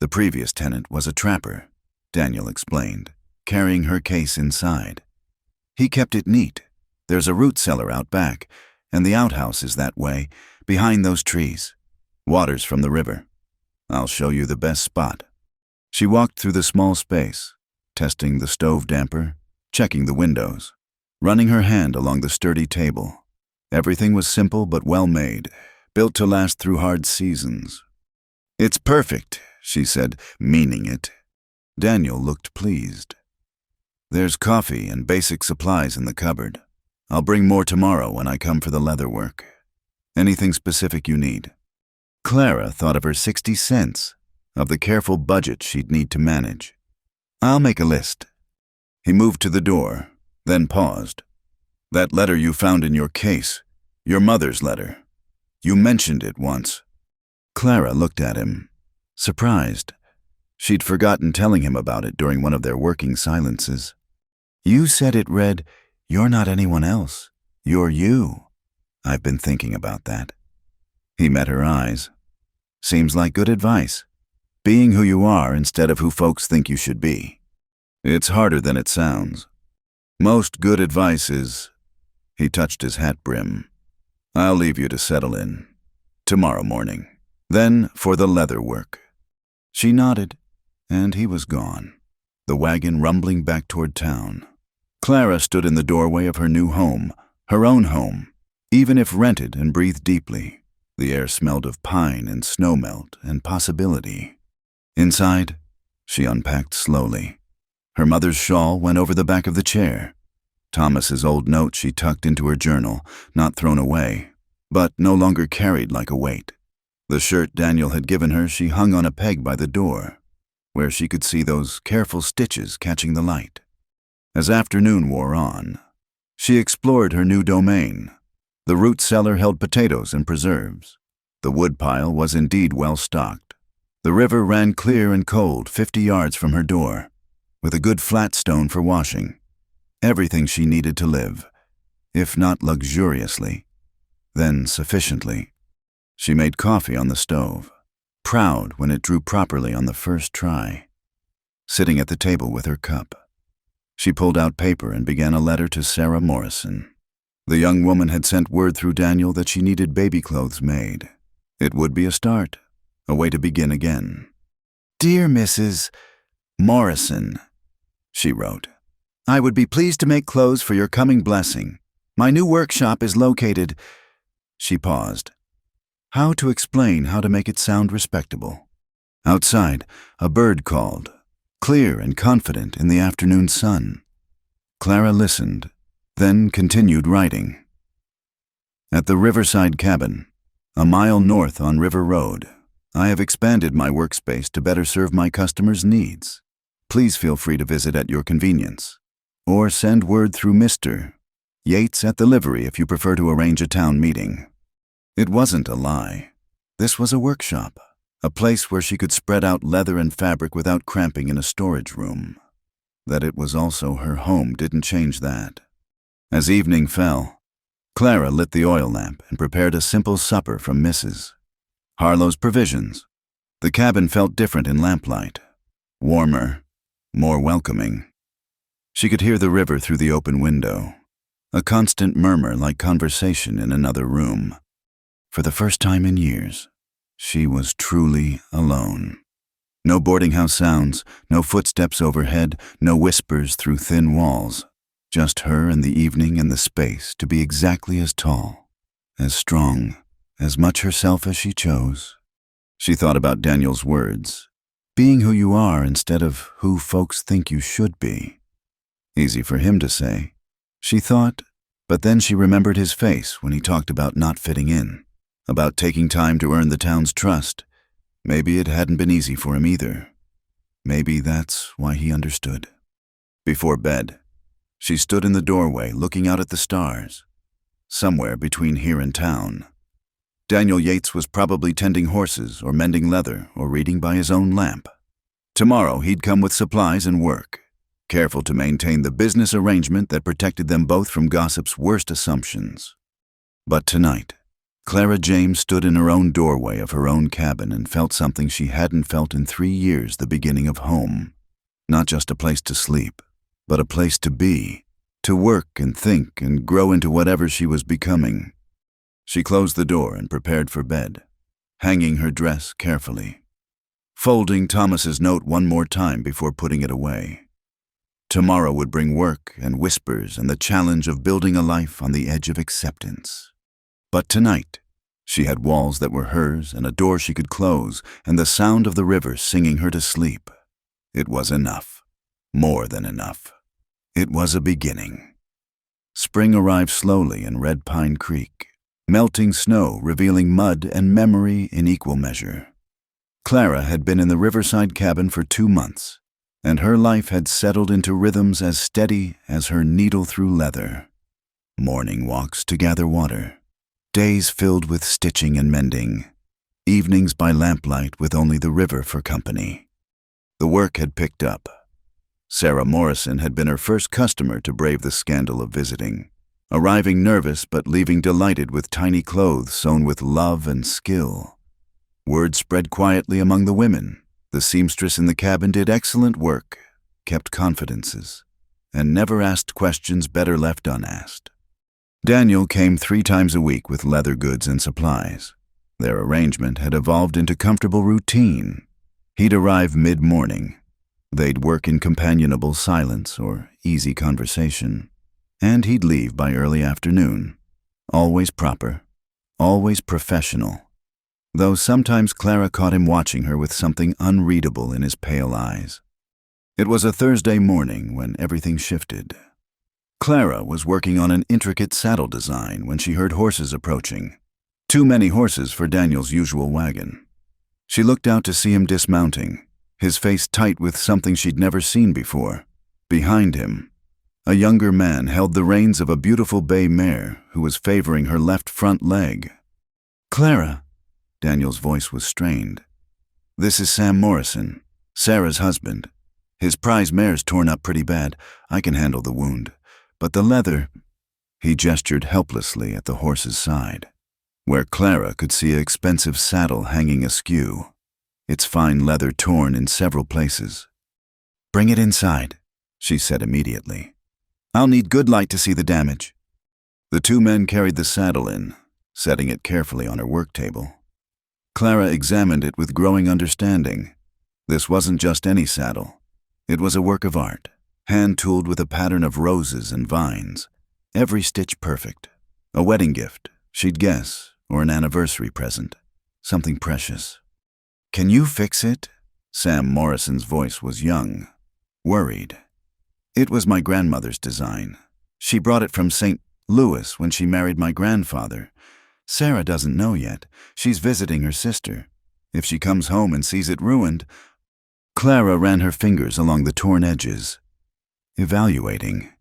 The previous tenant was a trapper, Daniel explained, carrying her case inside. He kept it neat. There's a root cellar out back, and the outhouse is that way, behind those trees. Water's from the river. I'll show you the best spot. She walked through the small space, testing the stove damper, checking the windows, running her hand along the sturdy table. Everything was simple but well made, built to last through hard seasons. "It's perfect," she said, meaning it. Daniel looked pleased. "There's coffee and basic supplies in the cupboard. I'll bring more tomorrow when I come for the leather work. Anything specific you need?" Clara thought of her 60 cents, of the careful budget she'd need to manage. "I'll make a list." He moved to the door, then paused. "That letter you found in your case, your mother's letter. You mentioned it once." Clara looked at him, surprised. She'd forgotten telling him about it during one of their working silences. "You said it read, 'You're not anyone else. You're you.' I've been thinking about that." He met her eyes. "Seems like good advice. Being who you are instead of who folks think you should be. It's harder than it sounds. Most good advice is..." He touched his hat brim. "I'll leave you to settle in. Tomorrow morning. Then for the leather work." She nodded, and he was gone, the wagon rumbling back toward town. Clara stood in the doorway of her new home, her own home, even if rented, and breathed deeply. The air smelled of pine and snowmelt and possibility. Inside, she unpacked slowly. Her mother's shawl went over the back of the chair. Thomas's old note she tucked into her journal, not thrown away, but no longer carried like a weight. The shirt Daniel had given her she hung on a peg by the door, where she could see those careful stitches catching the light. As afternoon wore on, she explored her new domain. The root cellar held potatoes and preserves. The woodpile was indeed well stocked. The river ran clear and cold 50 yards from her door, with a good flat stone for washing. Everything she needed to live, if not luxuriously, then sufficiently. She made coffee on the stove, proud when it drew properly on the first try. Sitting at the table with her cup, she pulled out paper and began a letter to Sarah Morrison. The young woman had sent word through Daniel that she needed baby clothes made. It would be a start, a way to begin again. "Dear Mrs. Morrison," she wrote, "I would be pleased to make clothes for your coming blessing. My new workshop is located—" She paused. How to explain how to make it sound respectable? Outside, a bird called, clear and confident in the afternoon sun. Clara listened, then continued writing. "At the Riverside Cabin, a mile north on River Road, I have expanded my workspace to better serve my customers' needs. Please feel free to visit at your convenience, or send word through Mr. Yates at the livery if you prefer to arrange a town meeting." It wasn't a lie. This was a workshop, a place where she could spread out leather and fabric without cramping in a storage room. That it was also her home didn't change that. As evening fell, Clara lit the oil lamp and prepared a simple supper from Mrs. Harlow's Provisions. The cabin felt different in lamplight, warmer, more welcoming. She could hear the river through the open window, a constant murmur like conversation in another room. For the first time in years, she was truly alone. No boarding house sounds, no footsteps overhead, no whispers through thin walls. Just her and the evening and the space to be exactly as tall, as strong, as much herself as she chose. She thought about Daniel's words, being who you are instead of who folks think you should be. Easy for him to say, she thought, but then she remembered his face when he talked about not fitting in. About taking time to earn the town's trust. Maybe it hadn't been easy for him either. Maybe that's why he understood. Before bed, she stood in the doorway looking out at the stars, somewhere between here and town. Daniel Yates was probably tending horses or mending leather or reading by his own lamp. Tomorrow he'd come with supplies and work, careful to maintain the business arrangement that protected them both from gossip's worst assumptions. But tonight, Clara James stood in her own doorway of her own cabin and felt something she hadn't felt in 3 years, the beginning of home. Not just a place to sleep, but a place to be, to work and think and grow into whatever she was becoming. She closed the door and prepared for bed, hanging her dress carefully, folding Thomas's note one more time before putting it away. Tomorrow would bring work and whispers and the challenge of building a life on the edge of acceptance. But tonight, she had walls that were hers and a door she could close and the sound of the river singing her to sleep. It was enough. More than enough. It was a beginning. Spring arrived slowly in Red Pine Creek, melting snow revealing mud and memory in equal measure. Clara had been in the Riverside Cabin for 2 months, and her life had settled into rhythms as steady as her needle through leather. Morning walks to gather water. Days filled with stitching and mending, evenings by lamplight with only the river for company. The work had picked up. Sarah Morrison had been her first customer to brave the scandal of visiting, arriving nervous but leaving delighted with tiny clothes sewn with love and skill. Word spread quietly among the women. The seamstress in the cabin did excellent work, kept confidences, and never asked questions better left unasked. Daniel came 3 times a week with leather goods and supplies. Their arrangement had evolved into comfortable routine. He'd arrive mid-morning. They'd work in companionable silence or easy conversation. And he'd leave by early afternoon. Always proper. Always professional. Though sometimes Clara caught him watching her with something unreadable in his pale eyes. It was a Thursday morning when everything shifted. Clara was working on an intricate saddle design when she heard horses approaching. Too many horses for Daniel's usual wagon. She looked out to see him dismounting, his face tight with something she'd never seen before. Behind him, a younger man held the reins of a beautiful bay mare who was favoring her left front leg. "Clara," Daniel's voice was strained. "This is Sam Morrison, Sarah's husband. His prize mare's torn up pretty bad. I can handle the wound. But the leather—" He gestured helplessly at the horse's side, where Clara could see an expensive saddle hanging askew, its fine leather torn in several places. "Bring it inside," she said immediately. "I'll need good light to see the damage." The two men carried the saddle in, setting it carefully on her work table. Clara examined it with growing understanding. This wasn't just any saddle. It was a work of art, hand-tooled with a pattern of roses and vines, every stitch perfect. A wedding gift, she'd guess, or an anniversary present, something precious. "Can you fix it?" Sam Morrison's voice was young, worried. "It was my grandmother's design. She brought it from St. Louis when she married my grandfather. Sarah doesn't know yet. She's visiting her sister. If she comes home and sees it ruined—" Clara ran her fingers along the torn edges, evaluating.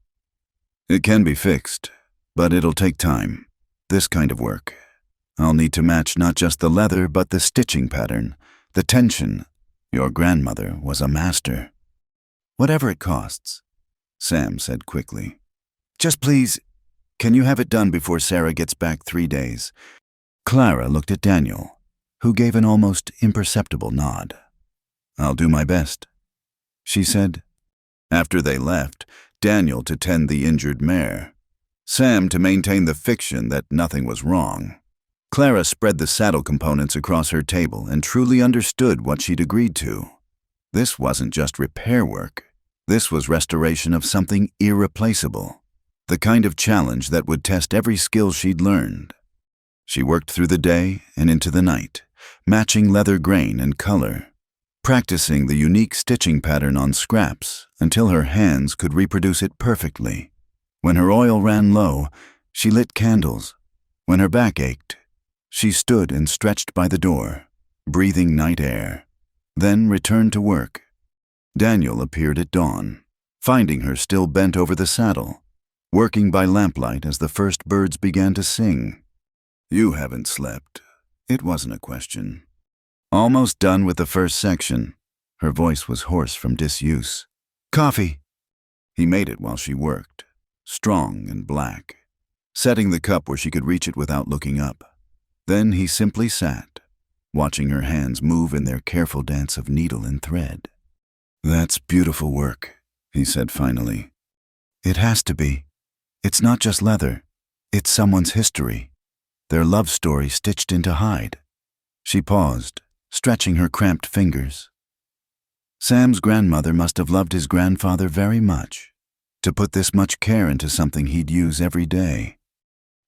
"It can be fixed, but it'll take time. This kind of work. I'll need to match not just the leather, but the stitching pattern, the tension. Your grandmother was a master." "Whatever it costs," Sam said quickly. "Just please, can you have it done before Sarah gets back 3 days?" Clara looked at Daniel, who gave an almost imperceptible nod. "I'll do my best," she said. After they left, Daniel to tend the injured mare, Sam to maintain the fiction that nothing was wrong. Clara spread the saddle components across her table and truly understood what she'd agreed to. This wasn't just repair work. This was restoration of something irreplaceable, the kind of challenge that would test every skill she'd learned. She worked through the day and into the night, matching leather grain and color, practicing the unique stitching pattern on scraps until her hands could reproduce it perfectly. When her oil ran low, she lit candles. When her back ached, she stood and stretched by the door, breathing night air, then returned to work. Daniel appeared at dawn, finding her still bent over the saddle, working by lamplight as the first birds began to sing. "You haven't slept." It wasn't a question. "Almost done with the first section." Her voice was hoarse from disuse. "Coffee." He made it while she worked, strong and black, setting the cup where she could reach it without looking up. Then he simply sat, watching her hands move in their careful dance of needle and thread. "That's beautiful work," he said finally. "It has to be. It's not just leather. It's someone's history, their love story stitched into hide." She paused, stretching her cramped fingers. Sam's grandmother must have loved his grandfather very much, to put this much care into something he'd use every day.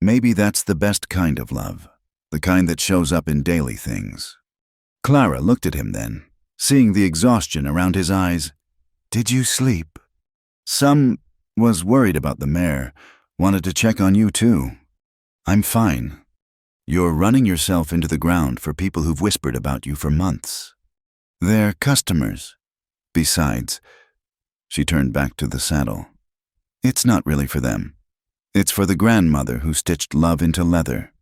Maybe that's the best kind of love, the kind that shows up in daily things. Clara looked at him then, seeing the exhaustion around his eyes. "Did you sleep?" "Some was worried about the mare, wanted to check on you too." "I'm fine. You're running yourself into the ground for people who've whispered about you for months. They're customers. Besides," she turned back to the saddle, "it's not really for them. It's for the grandmother who stitched love into leather,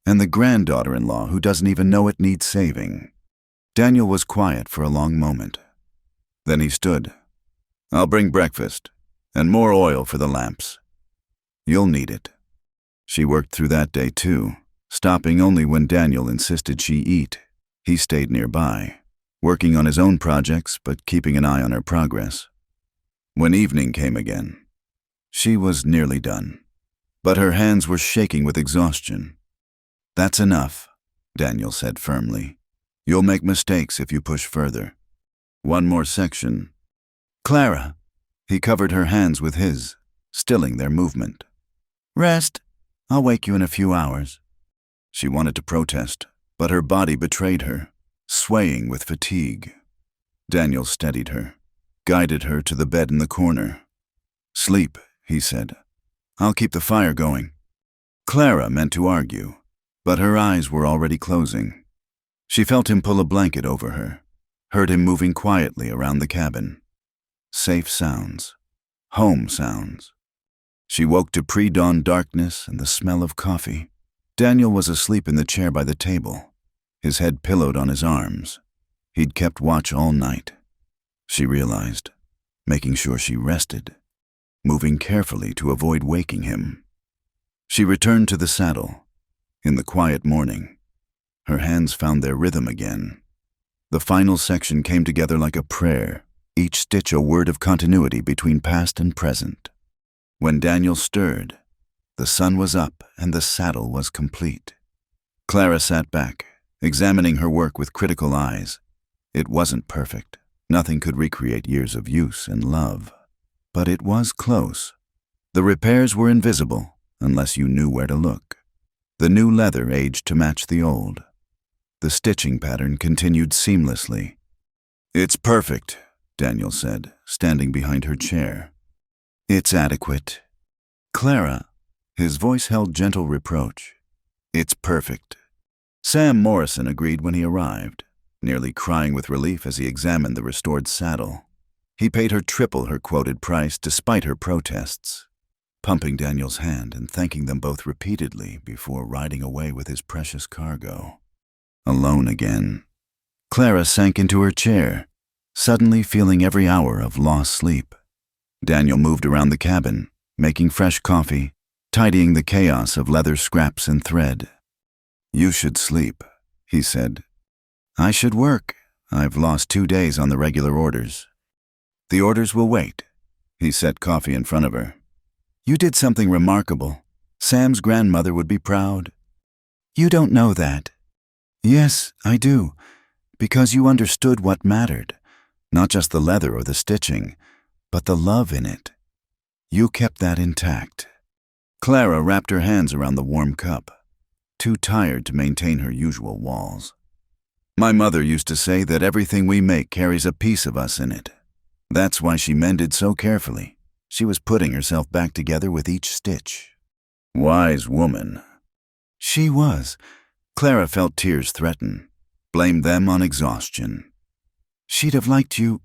and the granddaughter-in-law who doesn't even know it needs saving." Daniel was quiet for a long moment. Then he stood. "I'll bring breakfast, and more oil for the lamps. You'll need it." She worked through that day too, stopping only when Daniel insisted she eat. He stayed nearby, working on his own projects but keeping an eye on her progress. When evening came again, she was nearly done, but her hands were shaking with exhaustion. "That's enough," Daniel said firmly. "You'll make mistakes if you push further. One more section." "Clara." He covered her hands with his, stilling their movement. "Rest. I'll wake you in a few hours." She wanted to protest, but her body betrayed her, swaying with fatigue. Daniel steadied her, guided her to the bed in the corner. "Sleep," he said. "I'll keep the fire going." Clara meant to argue, but her eyes were already closing. She felt him pull a blanket over her, heard him moving quietly around the cabin. Safe sounds, home sounds. She woke to pre-dawn darkness and the smell of coffee. Daniel was asleep in the chair by the table, his head pillowed on his arms. He'd kept watch all night. She realized making sure she rested, moving carefully to avoid waking him. She returned to the saddle. In the quiet morning, her hands found their rhythm again. The final section came together like a prayer, each stitch a word of continuity between past and present. When Daniel stirred, the sun was up and the saddle was complete. Clara sat back, examining her work with critical eyes. It wasn't perfect. Nothing could recreate years of use and love. But it was close. The repairs were invisible, unless you knew where to look. The new leather aged to match the old. The stitching pattern continued seamlessly. "It's perfect," Daniel said, standing behind her chair. "It's adequate." "Clara," his voice held gentle reproach. "It's perfect." Sam Morrison agreed when he arrived, nearly crying with relief as he examined the restored saddle. He paid her triple her quoted price despite her protests, pumping Daniel's hand and thanking them both repeatedly before riding away with his precious cargo. Alone again, Clara sank into her chair, suddenly feeling every hour of lost sleep. Daniel moved around the cabin, making fresh coffee, tidying the chaos of leather scraps and thread. "You should sleep," he said. "I should work. I've lost 2 days on the regular orders." "The orders will wait." He set coffee in front of her. "You did something remarkable. Sam's grandmother would be proud." "You don't know that." "Yes, I do, because you understood what mattered, not just the leather or the stitching, but the love in it. You kept that intact." Clara wrapped her hands around the warm cup, too tired to maintain her usual walls. "My mother used to say that everything we make carries a piece of us in it. That's why she mended so carefully. She was putting herself back together with each stitch." "Wise woman." She was. Clara felt tears threaten, blamed them on exhaustion. "She'd have liked you.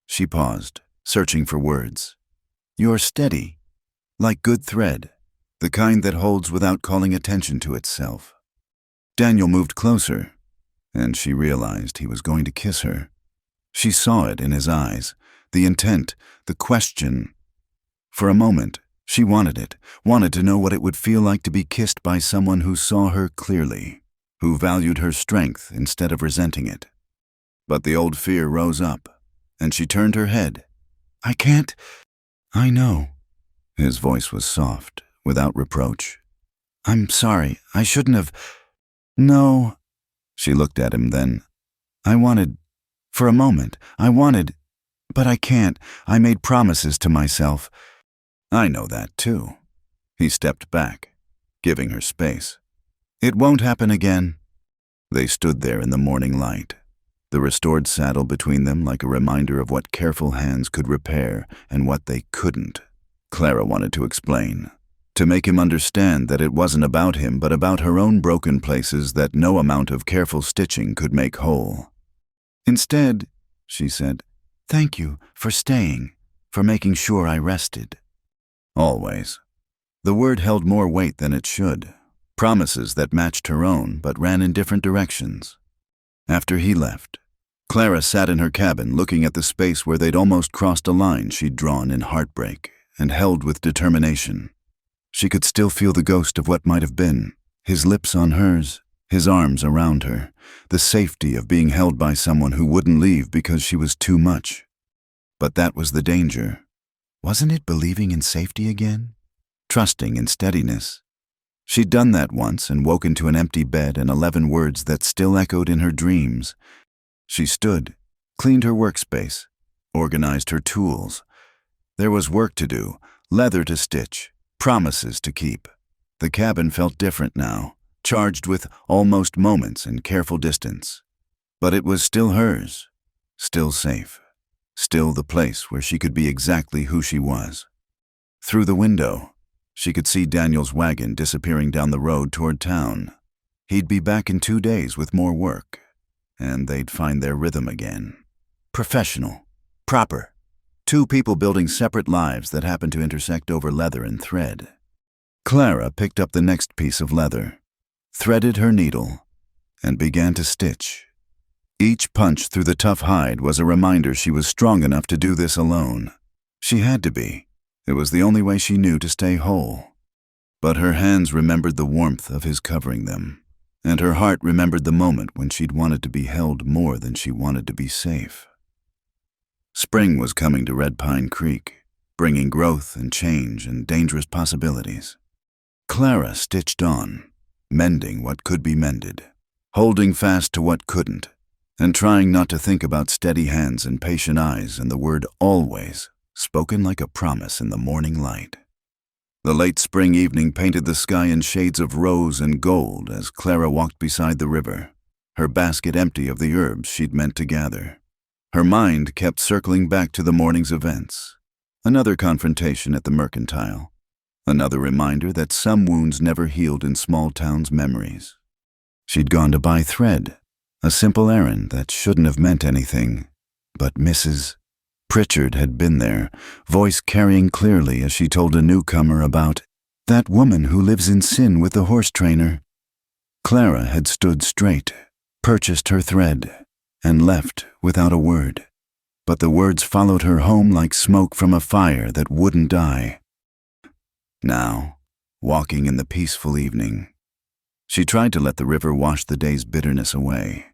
She paused, searching for words. "You're steady, like good thread, the kind that holds without calling attention to itself." Daniel moved closer, and she realized he was going to kiss her. She saw it in his eyes, the intent, the question. For a moment, she wanted it, wanted to know what it would feel like to be kissed by someone who saw her clearly, who valued her strength instead of resenting it. But the old fear rose up, and she turned her head. "I can't." "I know." His voice was soft, without reproach. "I'm sorry. I shouldn't have." "No." She looked at him then. For a moment, but I can't. I made promises to myself." "I know that too." He stepped back, giving her space. "It won't happen again." They stood there in the morning light, the restored saddle between them like a reminder of what careful hands could repair and what they couldn't. Clara wanted to explain, to make him understand that it wasn't about him but about her own broken places that no amount of careful stitching could make whole. "Instead," she said, "thank you for staying, for making sure I rested." Always. The word held more weight than it should. Promises that matched her own but ran in different directions. After he left, Clara sat in her cabin looking at the space where they'd almost crossed a line she'd drawn in heartbreak and held with determination. She could still feel the ghost of what might have been, his lips on hers, his arms around her, the safety of being held by someone who wouldn't leave because she was too much. But that was the danger. Wasn't it believing in safety again? Trusting in steadiness? She'd done that once and woken to an empty bed and 11 words that still echoed in her dreams. She stood, cleaned her workspace, organized her tools. There was work to do, leather to stitch, promises to keep. The cabin felt different now, charged with almost moments and careful distance. But it was still hers, still safe, still the place where she could be exactly who she was. Through the window, she could see Daniel's wagon disappearing down the road toward town. He'd be back in 2 days with more work, and they'd find their rhythm again. Professional, proper. 2 people building separate lives that happened to intersect over leather and thread. Clara picked up the next piece of leather, threaded her needle, and began to stitch. Each punch through the tough hide was a reminder she was strong enough to do this alone. She had to be. It was the only way she knew to stay whole. But her hands remembered the warmth of his covering them, and her heart remembered the moment when she'd wanted to be held more than she wanted to be safe. Spring was coming to Red Pine Creek, bringing growth and change and dangerous possibilities. Clara stitched on, mending what could be mended, holding fast to what couldn't, and trying not to think about steady hands and patient eyes and the word always, spoken like a promise in the morning light. The late spring evening painted the sky in shades of rose and gold as Clara walked beside the river, her basket empty of the herbs she'd meant to gather. Her mind kept circling back to the morning's events. Another confrontation at the mercantile. Another reminder that some wounds never healed in small towns' memories. She'd gone to buy thread, a simple errand that shouldn't have meant anything, but Mrs. Pritchard had been there, voice carrying clearly as she told a newcomer about that woman who lives in sin with the horse trainer. Clara had stood straight, purchased her thread, and left without a word. But the words followed her home like smoke from a fire that wouldn't die. Now, walking in the peaceful evening, she tried to let the river wash the day's bitterness away.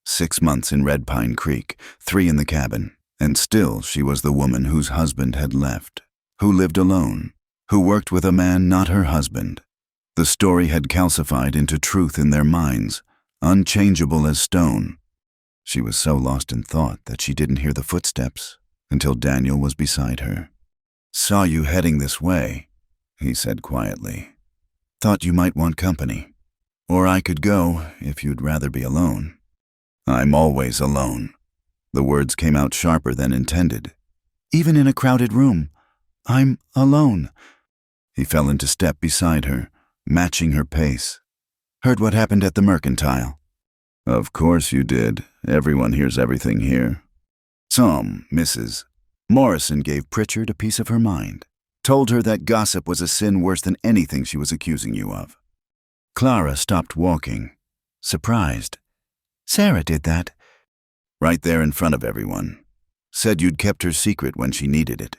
6 months in Red Pine Creek, 3 in the cabin. And still she was the woman whose husband had left, who lived alone, who worked with a man not her husband. The story had calcified into truth in their minds, unchangeable as stone. She was so lost in thought that she didn't hear the footsteps until Daniel was beside her. "Saw you heading this way," he said quietly. "Thought you might want company. Or I could go if you'd rather be alone." "I'm always alone." The words came out sharper than intended. "Even in a crowded room, I'm alone." He fell into step beside her, matching her pace. "Heard what happened at the mercantile?" "Of course you did. Everyone hears everything here." Mrs. Morrison gave Pritchard a piece of her mind. Told her that gossip was a sin worse than anything she was accusing you of. Clara stopped walking, surprised. "Sarah did that?" "Right there in front of everyone. Said you'd kept her secret when she needed it.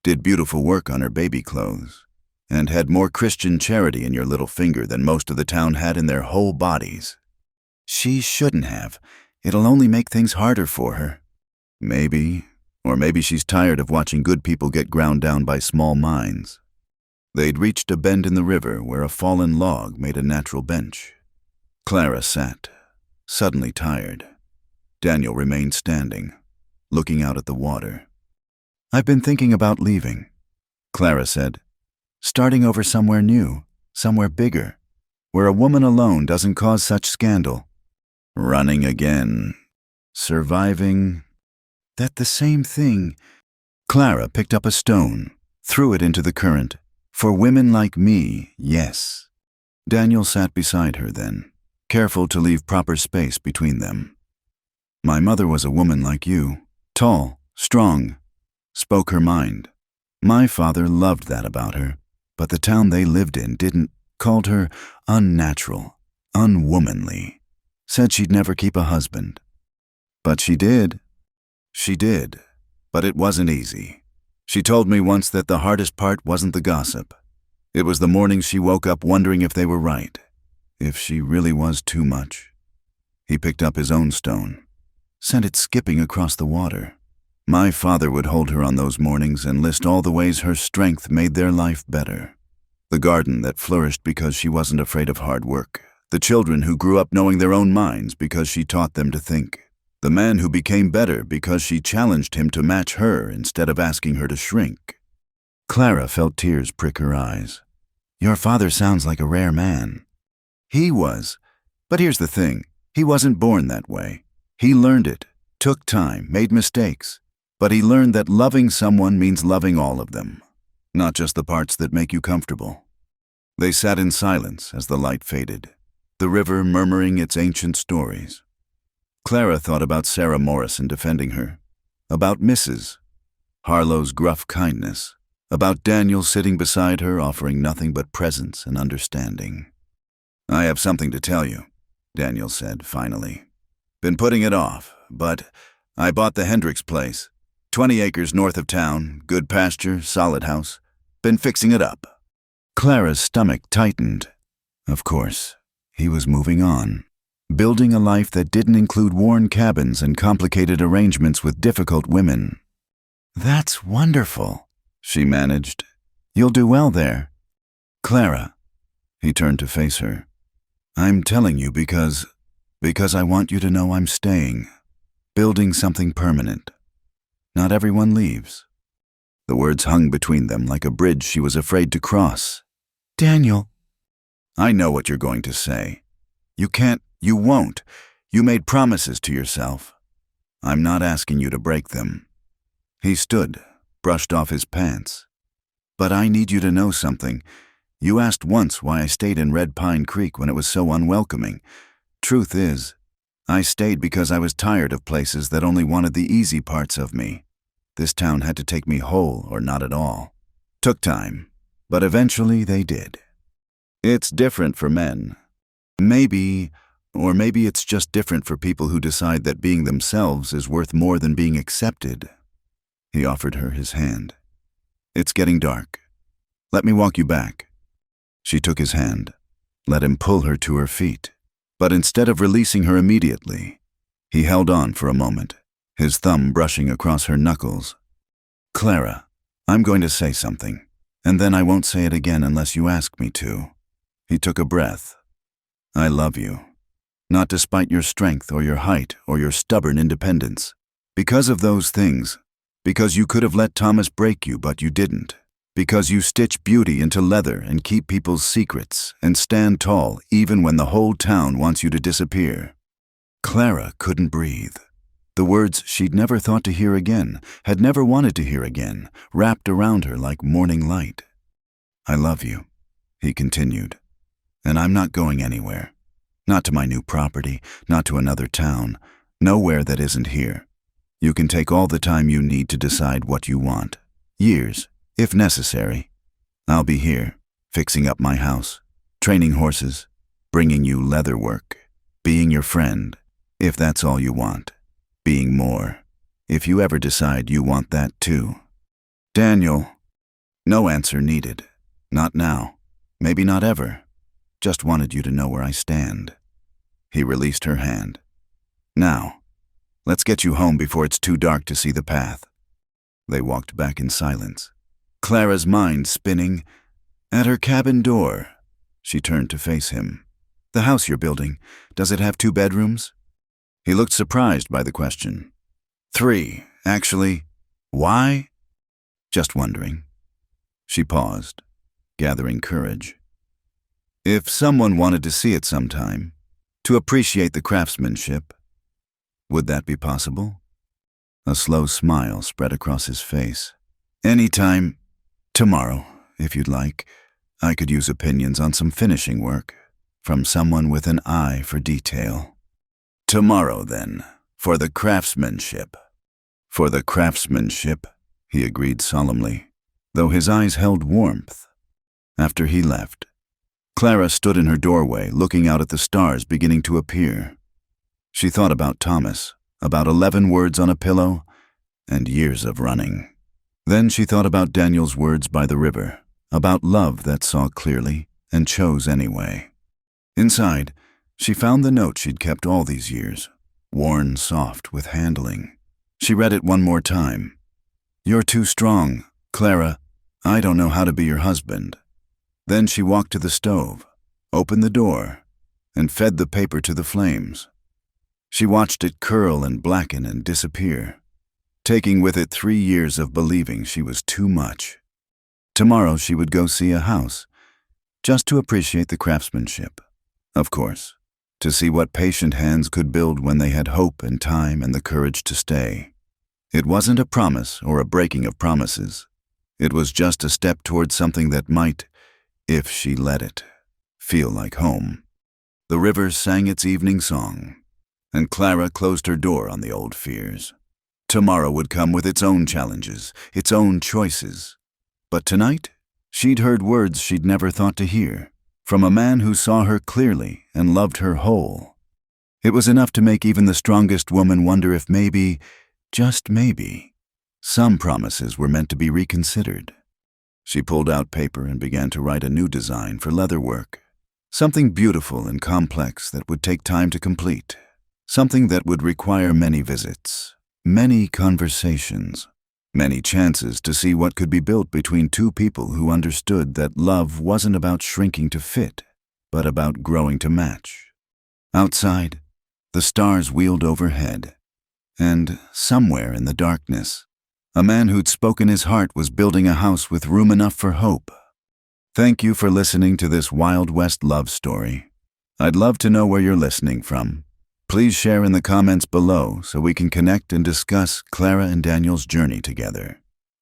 Did beautiful work on her baby clothes. And had more Christian charity in your little finger than most of the town had in their whole bodies." "She shouldn't have. It'll only make things harder for her." "Maybe. Or maybe she's tired of watching good people get ground down by small minds." They'd reached a bend in the river where a fallen log made a natural bench. Clara sat, suddenly tired. Daniel remained standing, looking out at the water. "I've been thinking about leaving," Clara said. "Starting over somewhere new, somewhere bigger, where a woman alone doesn't cause such scandal." "Running again. Surviving." "That the same thing." Clara picked up a stone, threw it into the current. "For women like me, yes." Daniel sat beside her then, careful to leave proper space between them. "My mother was a woman like you, tall, strong, spoke her mind. My father loved that about her, but the town they lived in didn't, called her unnatural, unwomanly, said she'd never keep a husband. But she did. She did, but it wasn't easy. She told me once that the hardest part wasn't the gossip. It was the mornings she woke up wondering if they were right, if she really was too much." He picked up his own stone, sent it skipping across the water. "My father would hold her on those mornings and list all the ways her strength made their life better. The garden that flourished because she wasn't afraid of hard work. The children who grew up knowing their own minds because she taught them to think. The man who became better because she challenged him to match her instead of asking her to shrink." Clara felt tears prick her eyes. "Your father sounds like a rare man." "He was. But here's the thing. He wasn't born that way. He learned it, took time, made mistakes. But he learned that loving someone means loving all of them, not just the parts that make you comfortable." They sat in silence as the light faded, the river murmuring its ancient stories. Clara thought about Sarah Morrison defending her, about Mrs. Harlow's gruff kindness, about Daniel sitting beside her offering nothing but presence and understanding. "I have something to tell you," Daniel said finally. Been putting it off, but I bought the Hendricks place. 20 acres north of town, good pasture, solid house. Been fixing it up. Clara's stomach tightened. Of course, he was moving on. Building a life that didn't include worn cabins and complicated arrangements with difficult women. That's wonderful, she managed. You'll do well there. Clara, he turned to face her. I'm telling you because I want you to know I'm staying. Building something permanent. Not everyone leaves. The words hung between them like a bridge she was afraid to cross. Daniel. I know what you're going to say. You can't, you won't. You made promises to yourself. I'm not asking you to break them. He stood, brushed off his pants. But I need you to know something. You asked once why I stayed in Red Pine Creek when it was so unwelcoming. Truth is, I stayed because I was tired of places that only wanted the easy parts of me. This town had to take me whole or not at all. Took time, but eventually they did. It's different for men. Maybe it's just different for people who decide that being themselves is worth more than being accepted. He offered her his hand. It's getting dark. Let me walk you back. She took his hand, let him pull her to her feet. But instead of releasing her immediately, he held on for a moment, his thumb brushing across her knuckles. Clara, I'm going to say something, and then I won't say it again unless you ask me to. He took a breath. I love you. Not despite your strength or your height or your stubborn independence. Because of those things. Because you could have let Thomas break you, but you didn't. Because you stitch beauty into leather and keep people's secrets and stand tall even when the whole town wants you to disappear. Clara couldn't breathe. The words she'd never thought to hear again, had never wanted to hear again, wrapped around her like morning light. I love you, he continued. And I'm not going anywhere. Not to my new property, not to another town, nowhere that isn't here. You can take all the time you need to decide what you want. Years, if necessary. I'll be here, fixing up my house, training horses, bringing you leather work, being your friend, if that's all you want. Being more, if you ever decide you want that too. Daniel. No answer needed. Not now. Maybe not ever. Just wanted you to know where I stand. He released her hand. Now, let's get you home before it's too dark to see the path. They walked back in silence. Clara's mind spinning. At her cabin door, she turned to face him. The house you're building, does it have 2 bedrooms? He looked surprised by the question. 3, actually. Why? Just wondering. She paused, gathering courage. If someone wanted to see it sometime, to appreciate the craftsmanship, would that be possible? A slow smile spread across his face. Anytime. Tomorrow, if you'd like. I could use opinions on some finishing work, from someone with an eye for detail. Tomorrow, then, for the craftsmanship. For the craftsmanship, he agreed solemnly, though his eyes held warmth. After he left, Clara stood in her doorway, looking out at the stars beginning to appear. She thought about Thomas, about 11 words on a pillow, and years of running. Then she thought about Daniel's words by the river, about love that saw clearly and chose anyway. Inside, she found the note she'd kept all these years, worn soft with handling. She read it one more time. You're too strong, Clara. I don't know how to be your husband. Then she walked to the stove, opened the door, and fed the paper to the flames. She watched it curl and blacken and disappear, taking with it 3 years of believing she was too much. Tomorrow she would go see a house, just to appreciate the craftsmanship. Of course, to see what patient hands could build when they had hope and time and the courage to stay. It wasn't a promise or a breaking of promises. It was just a step towards something that might, if she let it, feel like home. The river sang its evening song, and Clara closed her door on the old fears. Tomorrow would come with its own challenges, its own choices. But tonight, she'd heard words she'd never thought to hear, from a man who saw her clearly and loved her whole. It was enough to make even the strongest woman wonder if maybe, just maybe, some promises were meant to be reconsidered. She pulled out paper and began to write a new design for leatherwork. Something beautiful and complex that would take time to complete. Something that would require many visits, many conversations, many chances to see what could be built between two people who understood that love wasn't about shrinking to fit, but about growing to match. Outside, the stars wheeled overhead, and somewhere in the darkness, a man who'd spoken his heart was building a house with room enough for hope. Thank you for listening to this Wild West love story. I'd love to know where you're listening from. Please share in the comments below so we can connect and discuss Clara and Daniel's journey together.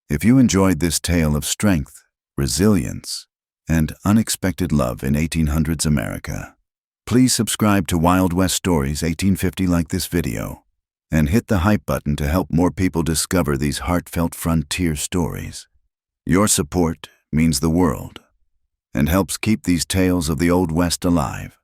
If you enjoyed this tale of strength, resilience, and unexpected love in 1800s America, please subscribe to Wild West Stories 1850 like this video, and hit the hype button to help more people discover these heartfelt frontier stories. Your support means the world and helps keep these tales of the Old West alive.